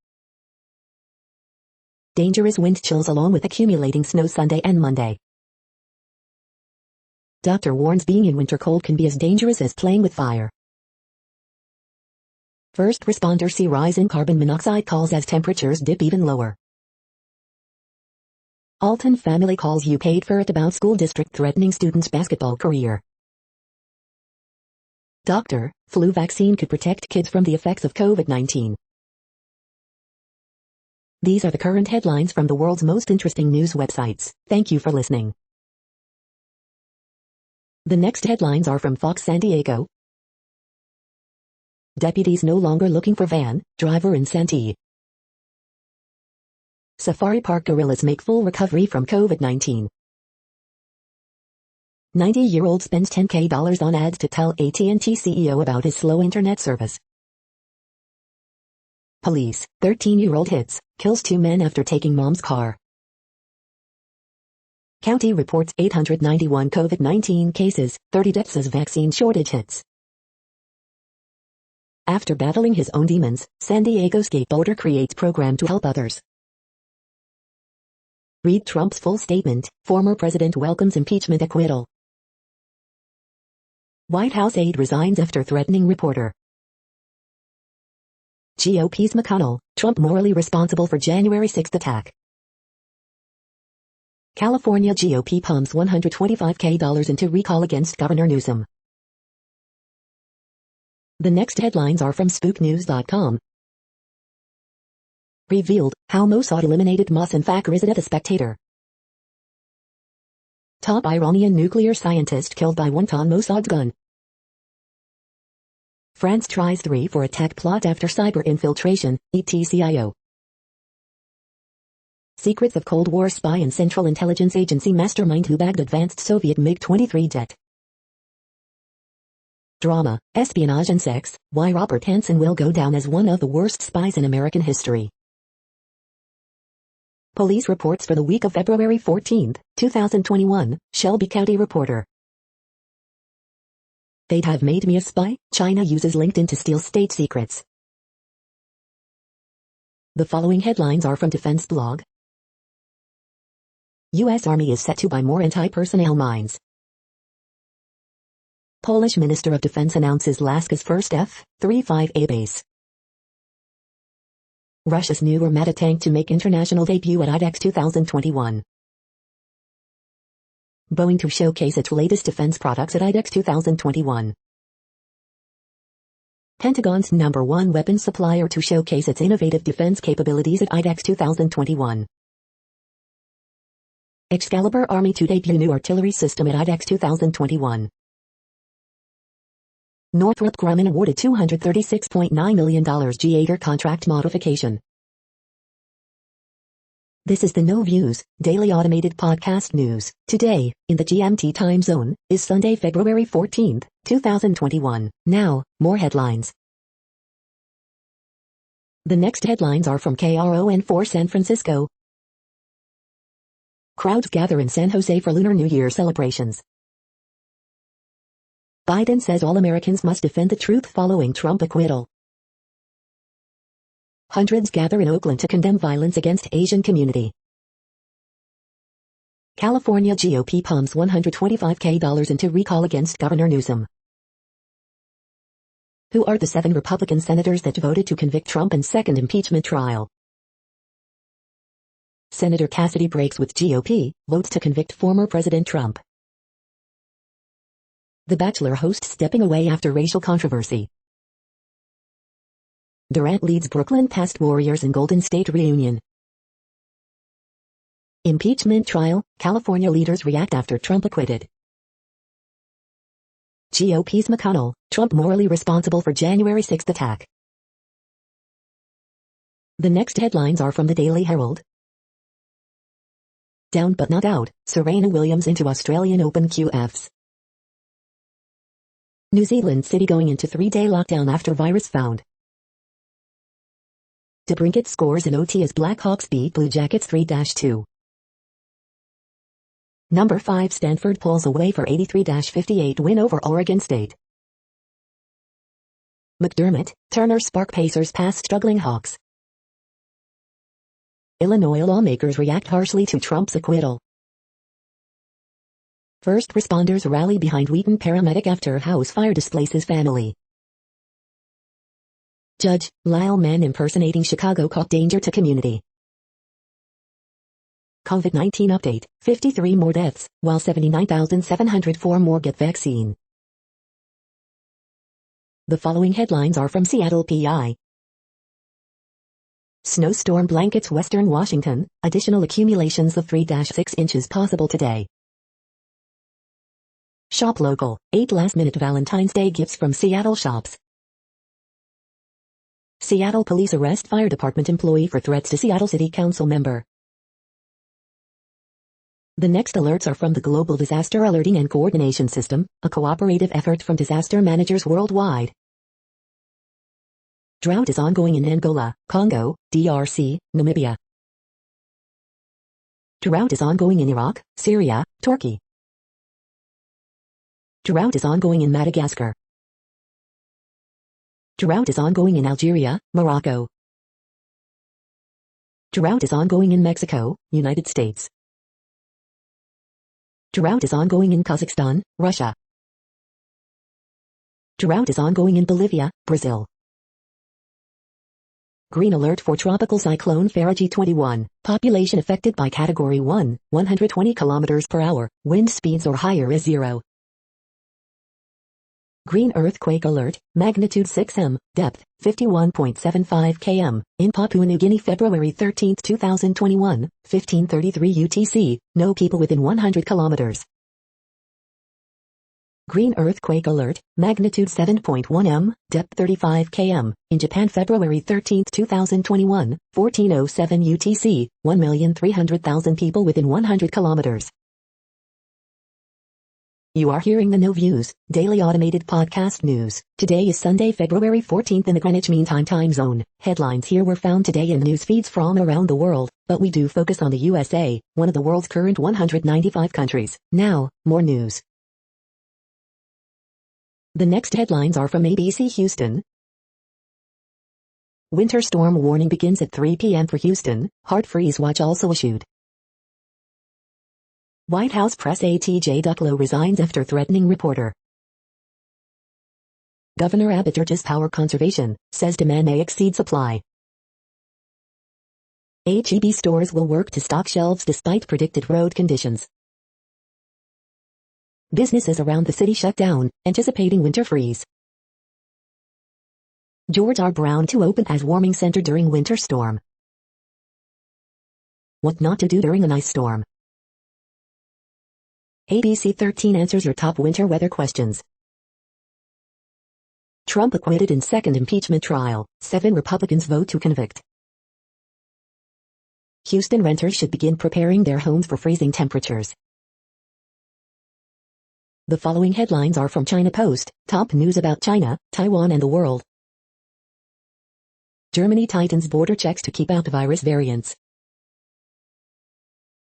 Dangerous wind chills along with accumulating snow Sunday and Monday. Doctor warns being in winter cold can be as dangerous as playing with fire. First responders see rise in carbon monoxide calls as temperatures dip even lower. Alton family calls you paid for it about school district threatening student's basketball career. Doctor, flu vaccine could protect kids from the effects of COVID-19. These are the current headlines from the world's most interesting news websites. Thank you for listening. The next headlines are from Fox San Diego. Deputies no longer looking for van driver in Santee. Safari Park gorillas make full recovery from COVID-19. 90-year-old spends $10K on ads to tell AT&T CEO about his slow internet service. Police, 13-year-old hits, kills 2 men after taking mom's car. County reports 891 COVID-19 cases, 30 deaths as vaccine shortage hits. After battling his own demons, San Diego skateboarder creates program to help others. Read Trump's full statement, former president welcomes impeachment acquittal. White House aide resigns after threatening reporter. GOP's McConnell, Trump morally responsible for January 6 attack. California GOP pumps $125K into recall against Governor Newsom. The next headlines are from spooknews.com. Revealed, how Mossad eliminated Mohsen Fakhrizadeh the Spectator. Top Iranian nuclear scientist killed by one-ton Mossad's gun. France tries 3 for attack plot after cyber infiltration, ETCIO. Secrets of Cold War spy and Central Intelligence Agency mastermind who bagged advanced Soviet MiG-23 jet. Drama, espionage and sex, why Robert Hansen will go down as one of the worst spies in American history. Police reports for the week of February 14, 2021, Shelby County reporter. They'd have made me a spy. China uses LinkedIn to steal state secrets. The following headlines are from Defense Blog. U.S. Army is set to buy more anti-personnel mines. Polish Minister of Defense announces Alaska's first F-35A base. Russia's new Armata tank to make international debut at IDEX 2021. Boeing to showcase its latest defense products at IDEX 2021. Pentagon's #1 weapons supplier to showcase its innovative defense capabilities at IDEX 2021. Excalibur Army to debut new artillery system at IDEX 2021. Northrop Grumman awarded $236.9 million G8 contract modification. This is the No Views, daily automated podcast news. Today, in the GMT time zone, is Sunday, February 14, 2021. Now, more headlines. The next headlines are from KRON4 San Francisco. Crowds gather in San Jose for Lunar New Year celebrations. Biden says all Americans must defend the truth following Trump acquittal. Hundreds gather in Oakland to condemn violence against Asian community. California GOP pumps $125K into recall against Governor Newsom. Who are the 7 Republican senators that voted to convict Trump in second impeachment trial? Senator Cassidy breaks with GOP, votes to convict former President Trump. The Bachelor host stepping away after racial controversy. Durant leads Brooklyn past Warriors in Golden State reunion. Impeachment trial, California leaders react after Trump acquitted. GOP's McConnell, Trump morally responsible for January 6 attack. The next headlines are from the Daily Herald. Down but not out, Serena Williams into Australian Open QFs. New Zealand city going into 3-day lockdown after virus found. DeBrincat scores in OT as Blackhawks beat Blue Jackets 3-2. Number 5 Stanford pulls away for 83-58 win over Oregon State. McDermott, Turner spark Pacers past struggling Hawks. Illinois lawmakers react harshly to Trump's acquittal. First responders rally behind Wheaton paramedic after house fire displaces family. Judge, Lyle man impersonating Chicago caught danger to community. COVID-19 update, 53 more deaths, while 79,704 more get vaccine. The following headlines are from Seattle PI. Snowstorm blankets western Washington, additional accumulations of 3-6 inches possible today. Shop local, 8 last-minute Valentine's Day gifts from Seattle shops. Seattle police arrest fire department employee for threats to Seattle City Council member. The next alerts are from the Global Disaster Alerting and Coordination System, a cooperative effort from disaster managers worldwide. Drought is ongoing in Angola, Congo, DRC, Namibia. Drought is ongoing in Iraq, Syria, Turkey. Drought is ongoing in Madagascar. Drought is ongoing in Algeria, Morocco. Drought is ongoing in Mexico, United States. Drought is ongoing in Kazakhstan, Russia. Drought is ongoing in Bolivia, Brazil. Green alert for tropical cyclone Faraji 21, population affected by category 1, 120 km per hour, wind speeds or higher is 0. Green earthquake alert, magnitude 6M, depth 51.75 km, in Papua New Guinea February 13, 2021, 1533 UTC, no people within 100 kilometers. Green earthquake alert, magnitude 7.1M, depth 35 km, in Japan February 13, 2021, 1407 UTC, 1,300,000 people within 100 kilometers. You are hearing the No Views, daily automated podcast news. Today is Sunday, February 14th in the Greenwich Mean Time zone. Headlines here were found today in news feeds from around the world, but we do focus on the USA, one of the world's current 195 countries. Now, more news. The next headlines are from ABC Houston. Winter storm warning begins at 3 p.m. for Houston, hard freeze watch also issued. White House press ATJ Ducklow resigns after threatening reporter. Governor Abbott urges power conservation, says demand may exceed supply. H-E-B stores will work to stock shelves despite predicted road conditions. Businesses around the city shut down, anticipating winter freeze. George R. Brown to open as warming center during winter storm. What not to do during an ice storm. ABC 13 answers your top winter weather questions. Trump acquitted in second impeachment trial, 7 Republicans vote to convict. Houston renters should begin preparing their homes for freezing temperatures. The following headlines are from China Post, top news about China, Taiwan and the world. Germany tightens border checks to keep out virus variants.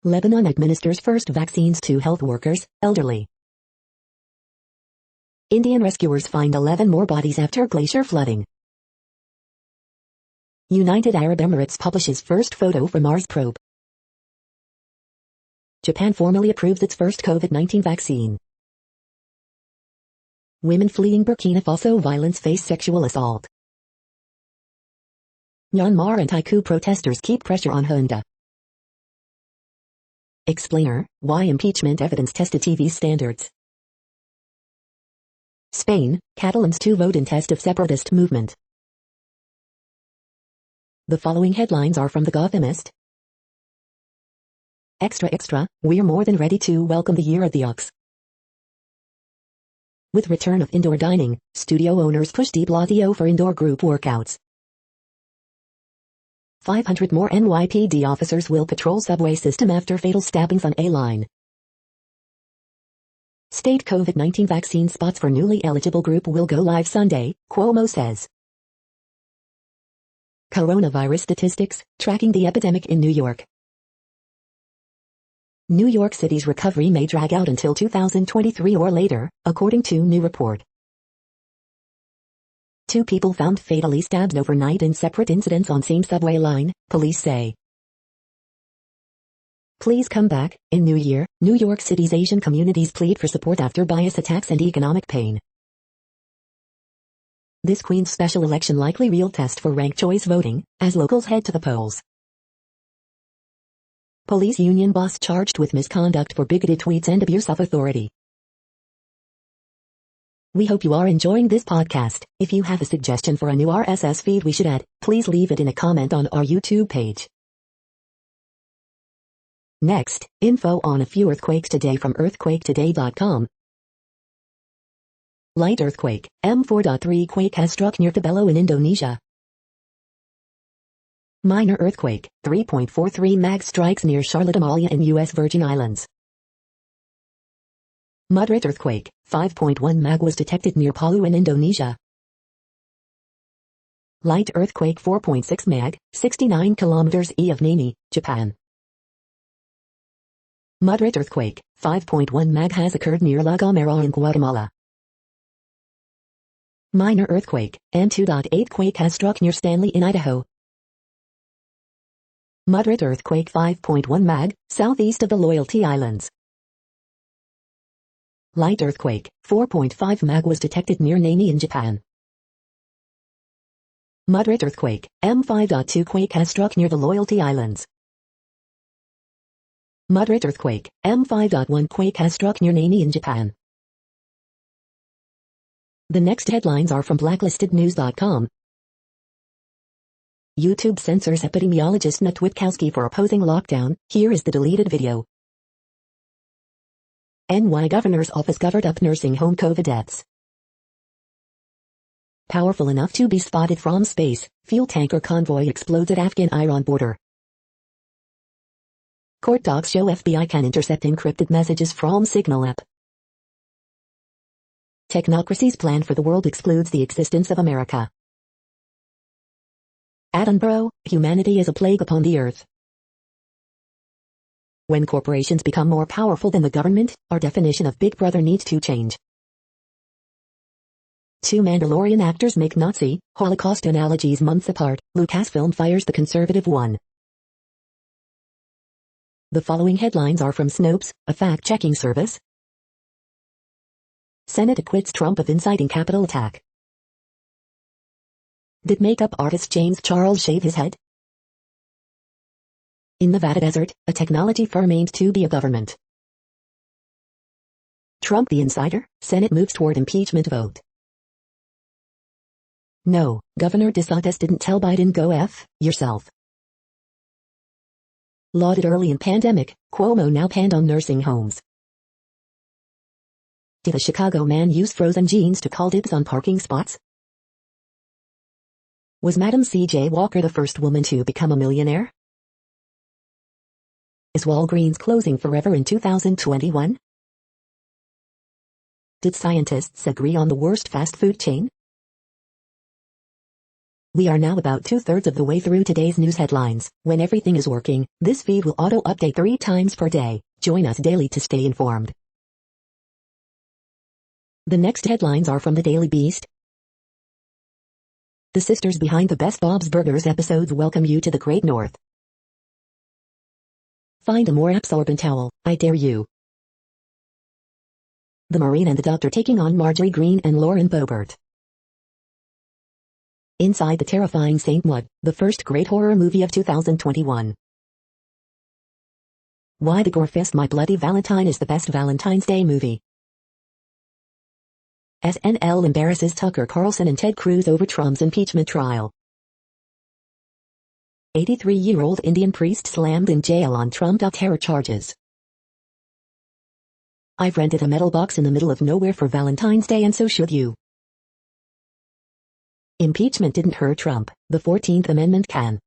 Lebanon administers first vaccines to health workers, elderly. Indian rescuers find 11 more bodies after glacier flooding. United Arab Emirates publishes first photo from Mars probe. Japan formally approves its first COVID-19 vaccine. Women fleeing Burkina Faso violence face sexual assault. Myanmar anti-coup protesters keep pressure on Honda. Explainer, why impeachment evidence tested TV standards. Spain, Catalans to vote in test of separatist movement. The following headlines are from The Gothamist. Extra, we're more than ready to welcome the year of the ox. With return of indoor dining, studio owners push de Blasio for indoor group workouts. 500 more NYPD officers will patrol subway system after fatal stabbings on A-line. State COVID-19 vaccine spots for newly eligible group will go live Sunday, Cuomo says. Coronavirus statistics, tracking the epidemic in New York. New York City's recovery may drag out until 2023 or later, according to new report. 2 people found fatally stabbed overnight in separate incidents on same subway line, police say. Please come back. In New Year, New York City's Asian communities plead for support after bias attacks and economic pain. This Queen's special election likely real test for ranked choice voting, as locals head to the polls. Police union boss charged with misconduct for bigoted tweets and abuse of authority. We hope you are enjoying this podcast. If you have a suggestion for a new RSS feed we should add, please leave it in a comment on our YouTube page. Next, info on a few earthquakes today from earthquaketoday.com. Light earthquake, M4.3 quake has struck near Tabelo in Indonesia. Minor earthquake, 3.43 mag strikes near Charlotte Amalia in U.S. Virgin Islands. Moderate earthquake, 5.1 mag was detected near Palu in Indonesia. Light earthquake 4.6 mag, 69 kilometers east of Nami, Japan. Moderate earthquake, 5.1 mag has occurred near La Gomera in Guatemala. Minor earthquake, M2.8 quake has struck near Stanley in Idaho. Moderate earthquake 5.1 mag, southeast of the Loyalty Islands. Light earthquake, 4.5 mag was detected near Nami in Japan. Moderate earthquake, M5.2 quake has struck near the Loyalty Islands. Moderate earthquake, M5.1 quake has struck near Nami in Japan. The next headlines are from blacklistednews.com. YouTube censors epidemiologist Nat Witkowski for opposing lockdown. Here is the deleted video. NY Governor's Office covered up nursing home COVID deaths. Powerful enough to be spotted from space, fuel tanker convoy explodes at Afghan-Iran border. Court docs show FBI can intercept encrypted messages from Signal app. Technocracy's plan for the world excludes the existence of America. Attenborough, humanity is a plague upon the earth. When corporations become more powerful than the government, our definition of Big Brother needs to change. Two Mandalorian actors make Nazi, Holocaust analogies months apart. Lucasfilm fires the conservative one. The following headlines are from Snopes, a fact-checking service. Senate acquits Trump of inciting Capitol attack. Did makeup artist James Charles shave his head? In Nevada desert, a technology firm aimed to be a government. Trump the insider, Senate moves toward impeachment vote. No, Governor DeSantis didn't tell Biden go F yourself. Lauded early in pandemic, Cuomo now panned on nursing homes. Did a Chicago man use frozen jeans to call dibs on parking spots? Was Madam C.J. Walker the first woman to become a millionaire? Is Walgreens closing forever in 2021? Did scientists agree on the worst fast food chain? We are now about 2/3 of the way through today's news headlines. When everything is working, this feed will auto-update 3 times per day. Join us daily to stay informed. The next headlines are from the Daily Beast. The sisters behind the Best Bob's Burgers episodes welcome you to the Great North. Find a more absorbent towel, I dare you. The Marine and the Doctor taking on Marjorie Greene and Lauren Boebert. Inside the Terrifying Saint Maud, the first great horror movie of 2021. Why the Gorefest My Bloody Valentine is the best Valentine's Day movie. SNL embarrasses Tucker Carlson and Ted Cruz over Trump's impeachment trial. 83-year-old Indian priest slammed in jail on Trump terror charges. I've rented a metal box in the middle of nowhere for Valentine's Day and so should you. Impeachment didn't hurt Trump, the 14th Amendment can.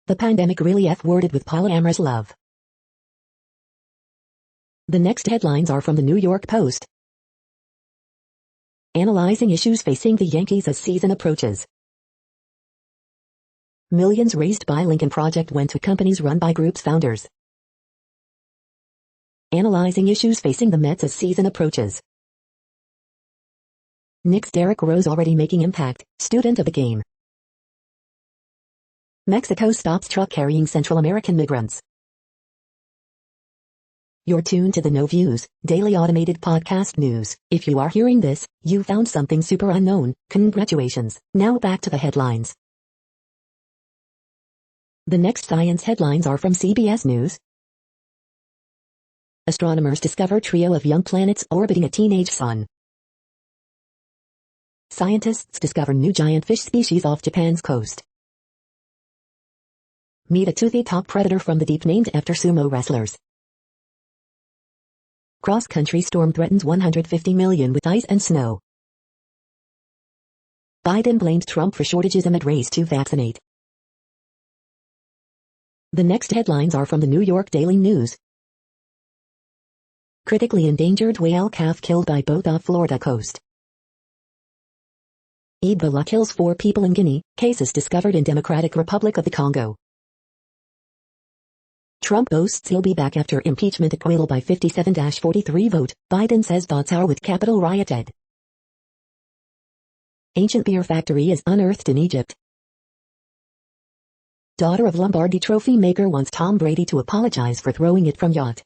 The pandemic really F-worded with polyamorous love. The next headlines are from the New York Post. Analyzing issues facing the Yankees as season approaches. Millions raised by Lincoln Project went to companies run by group's founders. Analyzing issues facing the Mets as season approaches. Knicks Derrick Rose already making impact, student of the game. Mexico stops truck carrying Central American migrants. You're tuned to the No Views, daily automated podcast news. If you are hearing this, you found something super unknown. Congratulations. Now back to the headlines. The next science headlines are from CBS News. Astronomers discover trio of young planets orbiting a teenage sun. Scientists discover new giant fish species off Japan's coast. Meet a toothy top predator from the deep named after sumo wrestlers. Cross-country storm threatens 150 million with ice and snow. Biden blamed Trump for shortages amid race to vaccinate. The next headlines are from the New York Daily News. Critically endangered whale calf killed by boat off Florida coast. Ebola kills 4 people in Guinea, cases discovered in Democratic Republic of the Congo. Trump boasts he'll be back after impeachment acquittal by 57-43 vote. Biden says thoughts are with Capitol rioted. Ancient beer factory is unearthed in Egypt. Daughter of Lombardi trophy maker wants Tom Brady to apologize for throwing it from yacht.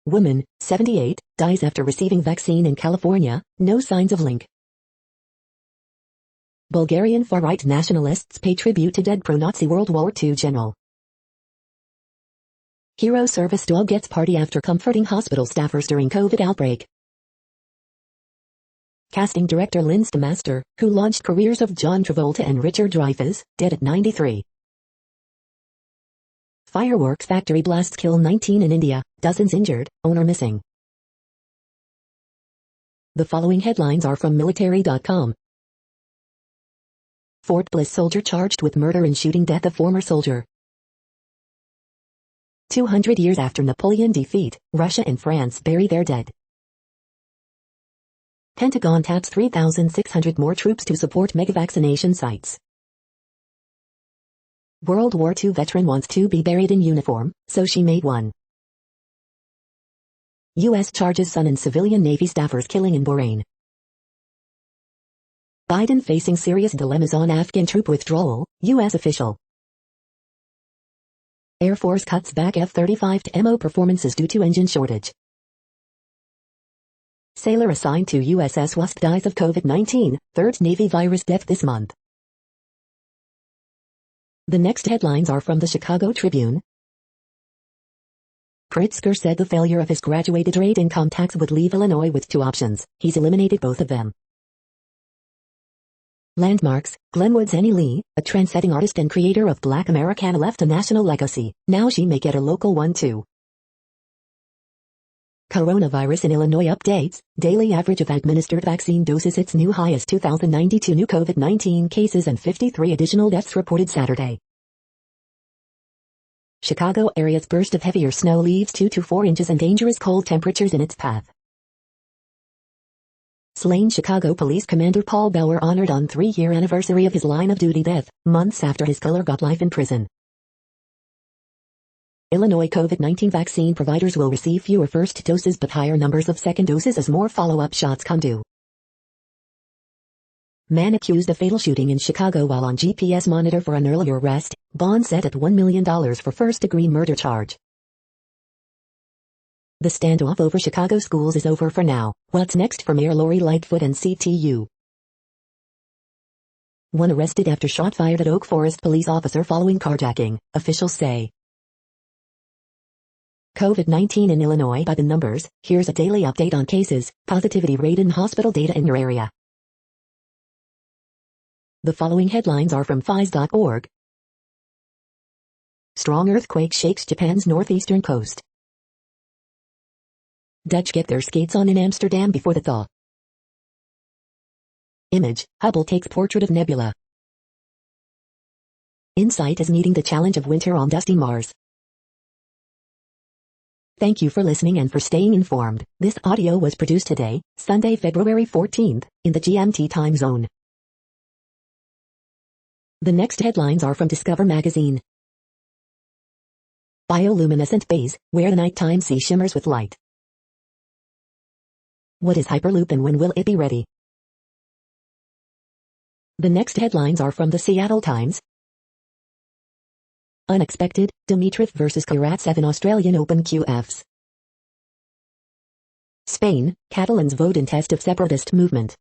Woman, 78, dies after receiving vaccine in California, no signs of link. Bulgarian far-right nationalists pay tribute to dead pro-Nazi World War II general. Hero service dog gets party after comforting hospital staffers during COVID outbreak. Casting director Linz DeMaster, who launched careers of John Travolta and Richard Dreyfuss, dead at 93. Fireworks factory blasts kill 19 in India, dozens injured, owner missing. The following headlines are from military.com. Fort Bliss soldier charged with murder in shooting death of former soldier. 200 years after Napoleon defeat, Russia and France bury their dead. Pentagon taps 3,600 more troops to support mega vaccination sites. World War II veteran wants to be buried in uniform, so she made one. U.S. charges son and civilian Navy staffers killing in Bahrain. Biden facing serious dilemmas on Afghan troop withdrawal, U.S. official. Air Force cuts back F-35 performances due to engine shortage. Sailor assigned to USS Wasp dies of COVID-19, third Navy virus death this month. The next headlines are from the Chicago Tribune. Pritzker said the failure of his graduated rate income tax would leave Illinois with two options. He's eliminated both of them. Landmarks, Glenwood's Annie Lee, a trendsetting artist and creator of Black Americana, left a national legacy. Now she may get a local one too. Coronavirus in Illinois updates, daily average of administered vaccine doses hits new high as 2,092 new COVID-19 cases and 53 additional deaths reported Saturday. Chicago area's burst of heavier snow leaves 2 to 4 inches and dangerous cold temperatures in its path. Slain Chicago Police Commander Paul Bauer honored on 3-year anniversary of his line-of-duty death, months after his killer got life in prison. Illinois COVID-19 vaccine providers will receive fewer first doses but higher numbers of second doses as more follow-up shots come due. Man accused of fatal shooting in Chicago while on GPS monitor for an earlier arrest, bond set at $1 million for first-degree murder charge. The standoff over Chicago schools is over for now. What's next for Mayor Lori Lightfoot and CTU? One arrested after shot fired at Oak Forest police officer following carjacking, officials say. COVID-19 in Illinois by the numbers. Here's a daily update on cases, positivity rate and hospital data in your area. The following headlines are from FIS.org. Strong earthquake shakes Japan's northeastern coast. Dutch get their skates on in Amsterdam before the thaw. Image, Hubble takes portrait of nebula. InSight is meeting the challenge of winter on dusty Mars. Thank you for listening and for staying informed. This audio was produced today, Sunday, February 14th, in the GMT time zone. The next headlines are from Discover magazine. Bioluminescent bays, where the nighttime sea shimmers with light. What is Hyperloop and when will it be ready? The next headlines are from the Seattle Times. Unexpected, Dimitrov vs. Karatsev in Australian Open QFs. Spain, Catalans vote in test of separatist movement.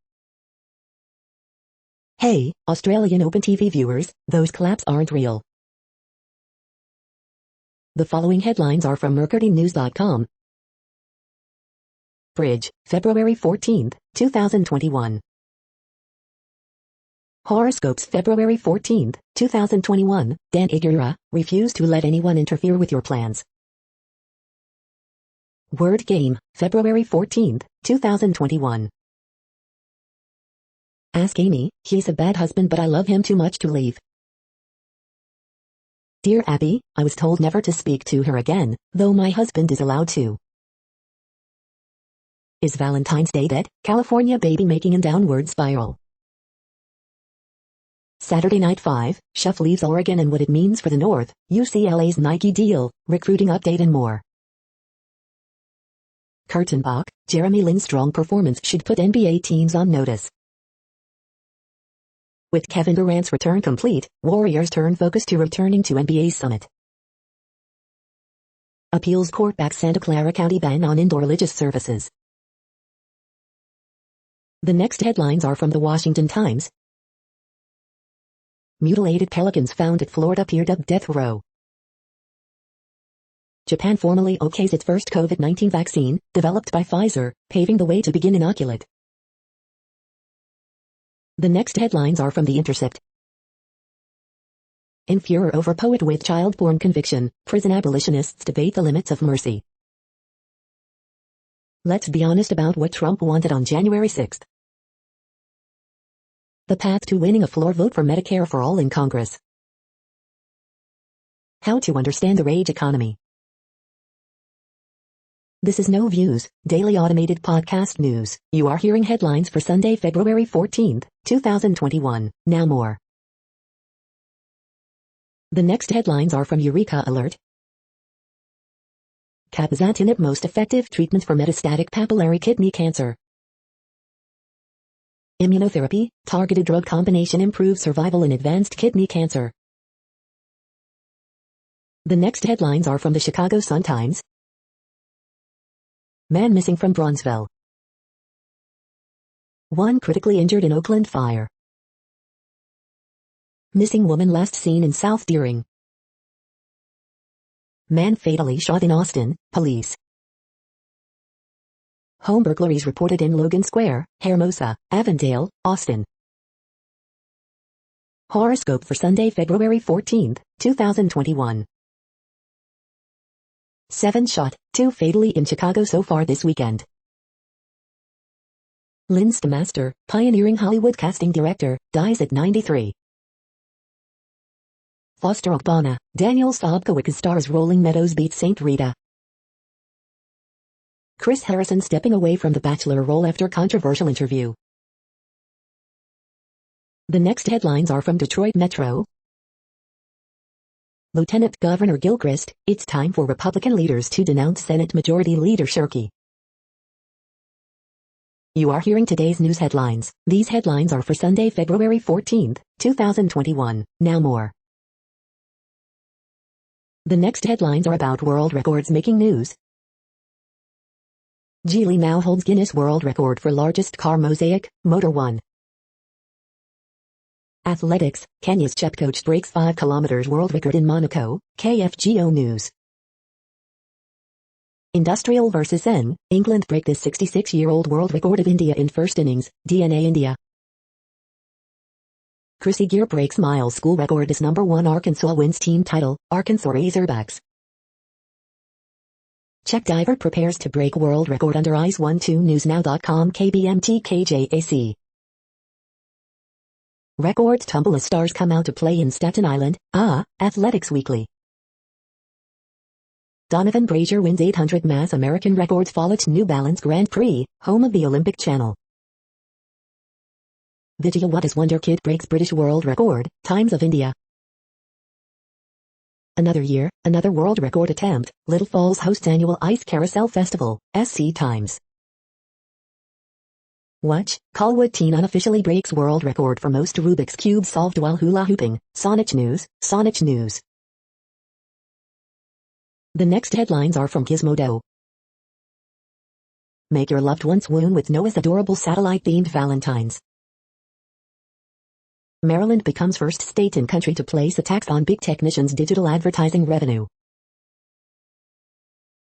Hey, Australian Open TV viewers, those claps aren't real. The following headlines are from mercurynews.com. Bridge, February 14th, 2021. Horoscopes February 14th, 2021, Dan Igura, refuse to let anyone interfere with your plans. Word Game, February 14th, 2021. Ask Amy, he's a bad husband but I love him too much to leave. Dear Abby, I was told never to speak to her again, though my husband is allowed to. Is Valentine's Day dead? California baby making a downward spiral. Saturday Night 5, Chef leaves Oregon and what it means for the North, UCLA's Nike deal, recruiting update and more. Kurtenbach, Jeremy Lin's strong performance should put NBA teams on notice. With Kevin Durant's return complete, Warriors turn focus to returning to NBA's summit. Appeals court backs Santa Clara County ban on indoor religious services. The next headlines are from the Washington Times. Mutilated pelicans found at Florida pier dubbed death row. Japan formally okays its first COVID-19 vaccine, developed by Pfizer, paving the way to begin inoculate. The next headlines are from The Intercept. In furor over poet with child porn conviction, prison abolitionists debate the limits of mercy. Let's be honest about what Trump wanted on January 6th. The path to winning a floor vote for Medicare for all in Congress. How to understand the rage economy. This is No Views, daily automated podcast news. You are hearing headlines for Sunday, February 14th, 2021. Now more. The next headlines are from Eureka Alert. Cabozantinib most effective treatment for metastatic papillary kidney cancer. Immunotherapy, targeted drug combination improves survival in advanced kidney cancer. The next headlines are from the Chicago Sun-Times. Man missing from Bronzeville. One critically injured in Oakland fire. Missing woman last seen in South Deering. Man fatally shot in Austin, police. Home burglaries reported in Logan Square, Hermosa, Avondale, Austin. Horoscope for Sunday, February 14th, 2021. 7 shot, 2 fatally in Chicago so far this weekend. Lynn Stamaster, pioneering Hollywood casting director, dies at 93. Foster Ogbonna, Daniel Sobkowick stars Rolling Meadows beats St. Rita. Chris Harrison stepping away from The Bachelor role after controversial interview. The next headlines are from Detroit Metro. Lieutenant Governor Gilchrist, it's time for Republican leaders to denounce Senate Majority Leader Shirky. You are hearing today's news headlines. These headlines are for Sunday, February 14th, 2021. Now more. The next headlines are about world records making news. Geely now holds Guinness World Record for largest car mosaic, Motor 1. Athletics, Kenya's Chepkoech breaks 5 kilometers world record in Monaco, KFGO News. Industrial vs. N, England break the 66-year-old world record of India in first innings, DNA India. Chrissy Gear breaks Miles school record as number 1 Arkansas wins team title, Arkansas Razorbacks. Czech diver prepares to break world record under ice 12newsnow.com KBMT-KJAC. Record tumble as stars come out to play in Staten Island, Athletics Weekly. Donovan Brazier wins 800 mass American records fall at New Balance Grand Prix, home of the Olympic Channel. Vijayawada's Wonder Kid breaks British world record, Times of India. Another year, another world record attempt, Little Falls hosts annual Ice Carousel Festival, SC Times. Watch, Colwood teen unofficially breaks world record for most Rubik's Cube solved while hula hooping, Sonich News, Sonich News. The next headlines are from Gizmodo. Make your loved ones swoon with Noah's adorable satellite-themed Valentines. Maryland becomes first state in country to place a tax on big technicians' digital advertising revenue.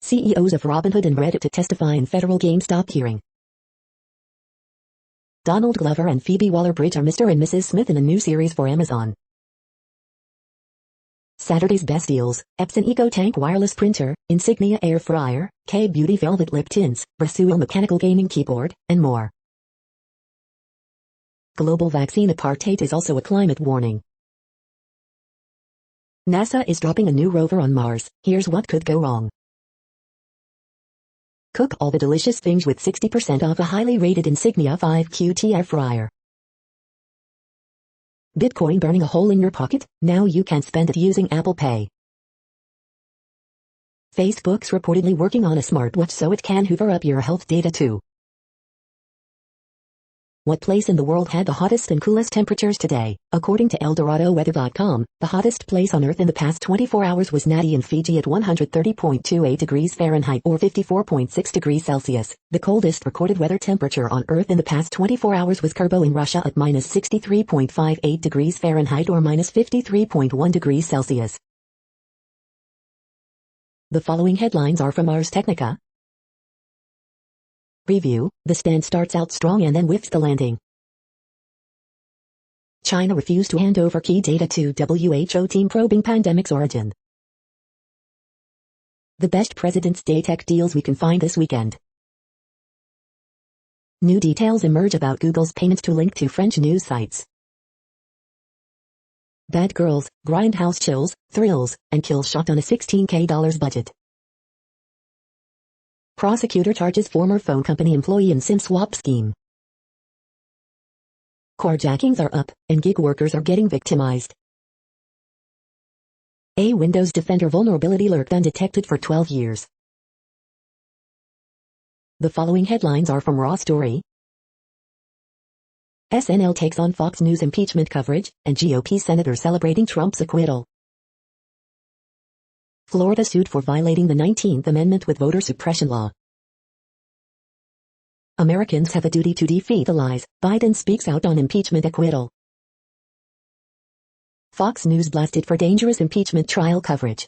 CEOs of Robinhood and Reddit to testify in federal GameStop hearing. Donald Glover and Phoebe Waller-Bridge are Mr. and Mrs. Smith in a new series for Amazon. Saturday's best deals, Epson EcoTank wireless printer, Insignia air fryer, K-Beauty velvet lip tints, Brasuil mechanical gaming keyboard, and more. Global vaccine apartheid is also a climate warning. NASA is dropping a new rover on Mars. Here's what could go wrong. Cook all the delicious things with 60% off a highly rated Insignia 5 QT air fryer. Bitcoin burning a hole in your pocket? Now you can spend it using Apple Pay. Facebook's reportedly working on a smartwatch so it can hoover up your health data too. What place in the world had the hottest and coolest temperatures today? According to ElDoradoWeather.com, the hottest place on Earth in the past 24 hours was Nadi in Fiji at 130.28 degrees Fahrenheit or 54.6 degrees Celsius. The coldest recorded weather temperature on Earth in the past 24 hours was Kurbo in Russia at minus 63.58 degrees Fahrenheit or minus 53.1 degrees Celsius. The following headlines are from Ars Technica. Review, the stand starts out strong and then whiffs the landing. China refused to hand over key data to WHO team probing pandemic's origin. The best President's Day tech deals we can find this weekend. New details emerge about Google's payments to link to French news sites. Bad girls, grindhouse chills, thrills, and kills shot on a $16K budget. Prosecutor charges former phone company employee in SIM swap scheme. Carjackings are up, and gig workers are getting victimized. A Windows Defender vulnerability lurked undetected for 12 years. The following headlines are from Raw Story. SNL takes on Fox News impeachment coverage, and GOP senator celebrating Trump's acquittal. Florida sued for violating the 19th Amendment with voter suppression law. Americans have a duty to defeat the lies. Biden speaks out on impeachment acquittal. Fox News blasted for dangerous impeachment trial coverage.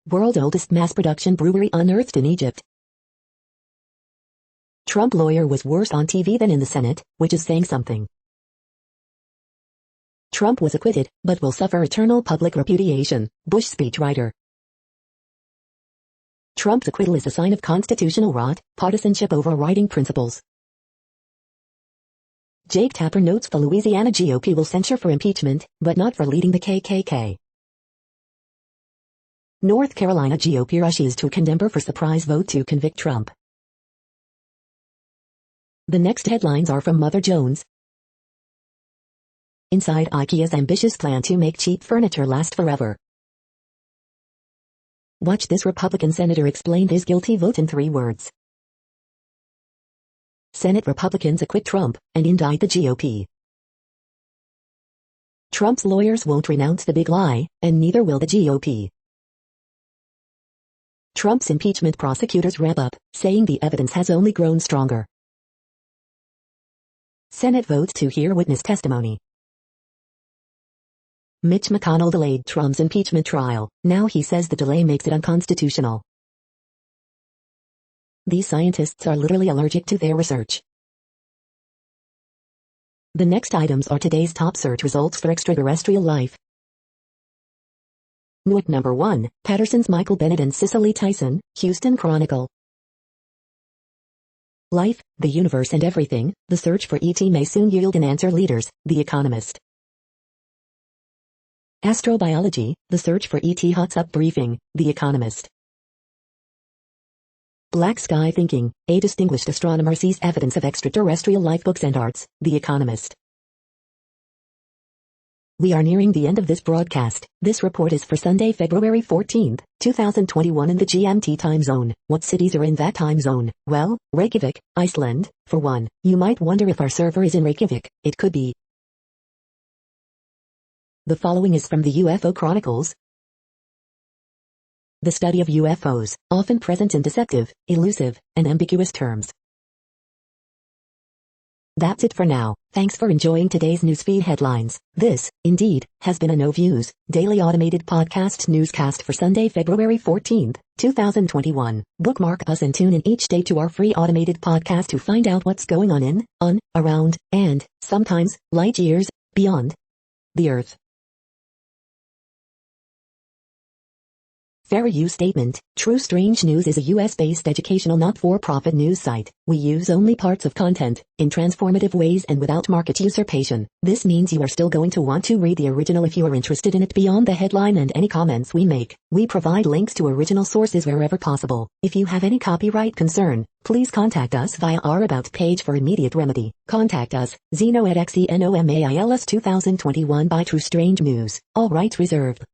World's oldest mass production brewery unearthed in Egypt. Trump lawyer was worse on TV than in the Senate, which is saying something. Trump was acquitted, but will suffer eternal public repudiation, Bush speechwriter. Trump's acquittal is a sign of constitutional rot, partisanship overriding principles. Jake Tapper notes the Louisiana GOP will censure for impeachment, but not for leading the KKK. North Carolina GOP rushes to condemn for surprise vote to convict Trump. The next headlines are from Mother Jones. Inside IKEA's ambitious plan to make cheap furniture last forever. Watch this Republican senator explain his guilty vote in 3 words. Senate Republicans acquit Trump and indict the GOP. Trump's lawyers won't renounce the big lie, and neither will the GOP. Trump's impeachment prosecutors wrap up, saying the evidence has only grown stronger. Senate votes to hear witness testimony. Mitch McConnell delayed Trump's impeachment trial. Now he says the delay makes it unconstitutional. These scientists are literally allergic to their research. The next items are today's top search results for extraterrestrial life. News number 1, Patterson's Michael Bennett and Cicely Tyson, Houston Chronicle. Life, the universe and everything, the search for ET may soon yield an answer. Leaders, The Economist. Astrobiology, the search for ET hots up. Briefing, The Economist. Black sky thinking, a distinguished astronomer sees evidence of extraterrestrial life. Books and Arts, The Economist. We are nearing the end of this broadcast. This report is for Sunday, February 14th, 2021 in the GMT time zone. What cities are in that time zone? Well, Reykjavik, Iceland, for one. You might wonder if our server is in Reykjavik. It could be. The following is from the UFO Chronicles. The study of UFOs, often present in deceptive, elusive, and ambiguous terms. That's it for now. Thanks for enjoying today's newsfeed headlines. This, indeed, has been a No Views, daily automated podcast newscast for Sunday, February 14th, 2021. Bookmark us and tune in each day to our free automated podcast to find out what's going on, around, and, sometimes, light years, beyond the Earth. Fair use statement. True Strange News is a US-based educational not-for-profit news site. We use only parts of content, in transformative ways and without market usurpation. This means you are still going to want to read the original if you are interested in it beyond the headline and any comments we make. We provide links to original sources wherever possible. If you have any copyright concern, please contact us via our About page for immediate remedy. Contact us, Zeno at XENOMAILS 2021 by True Strange News. All rights reserved.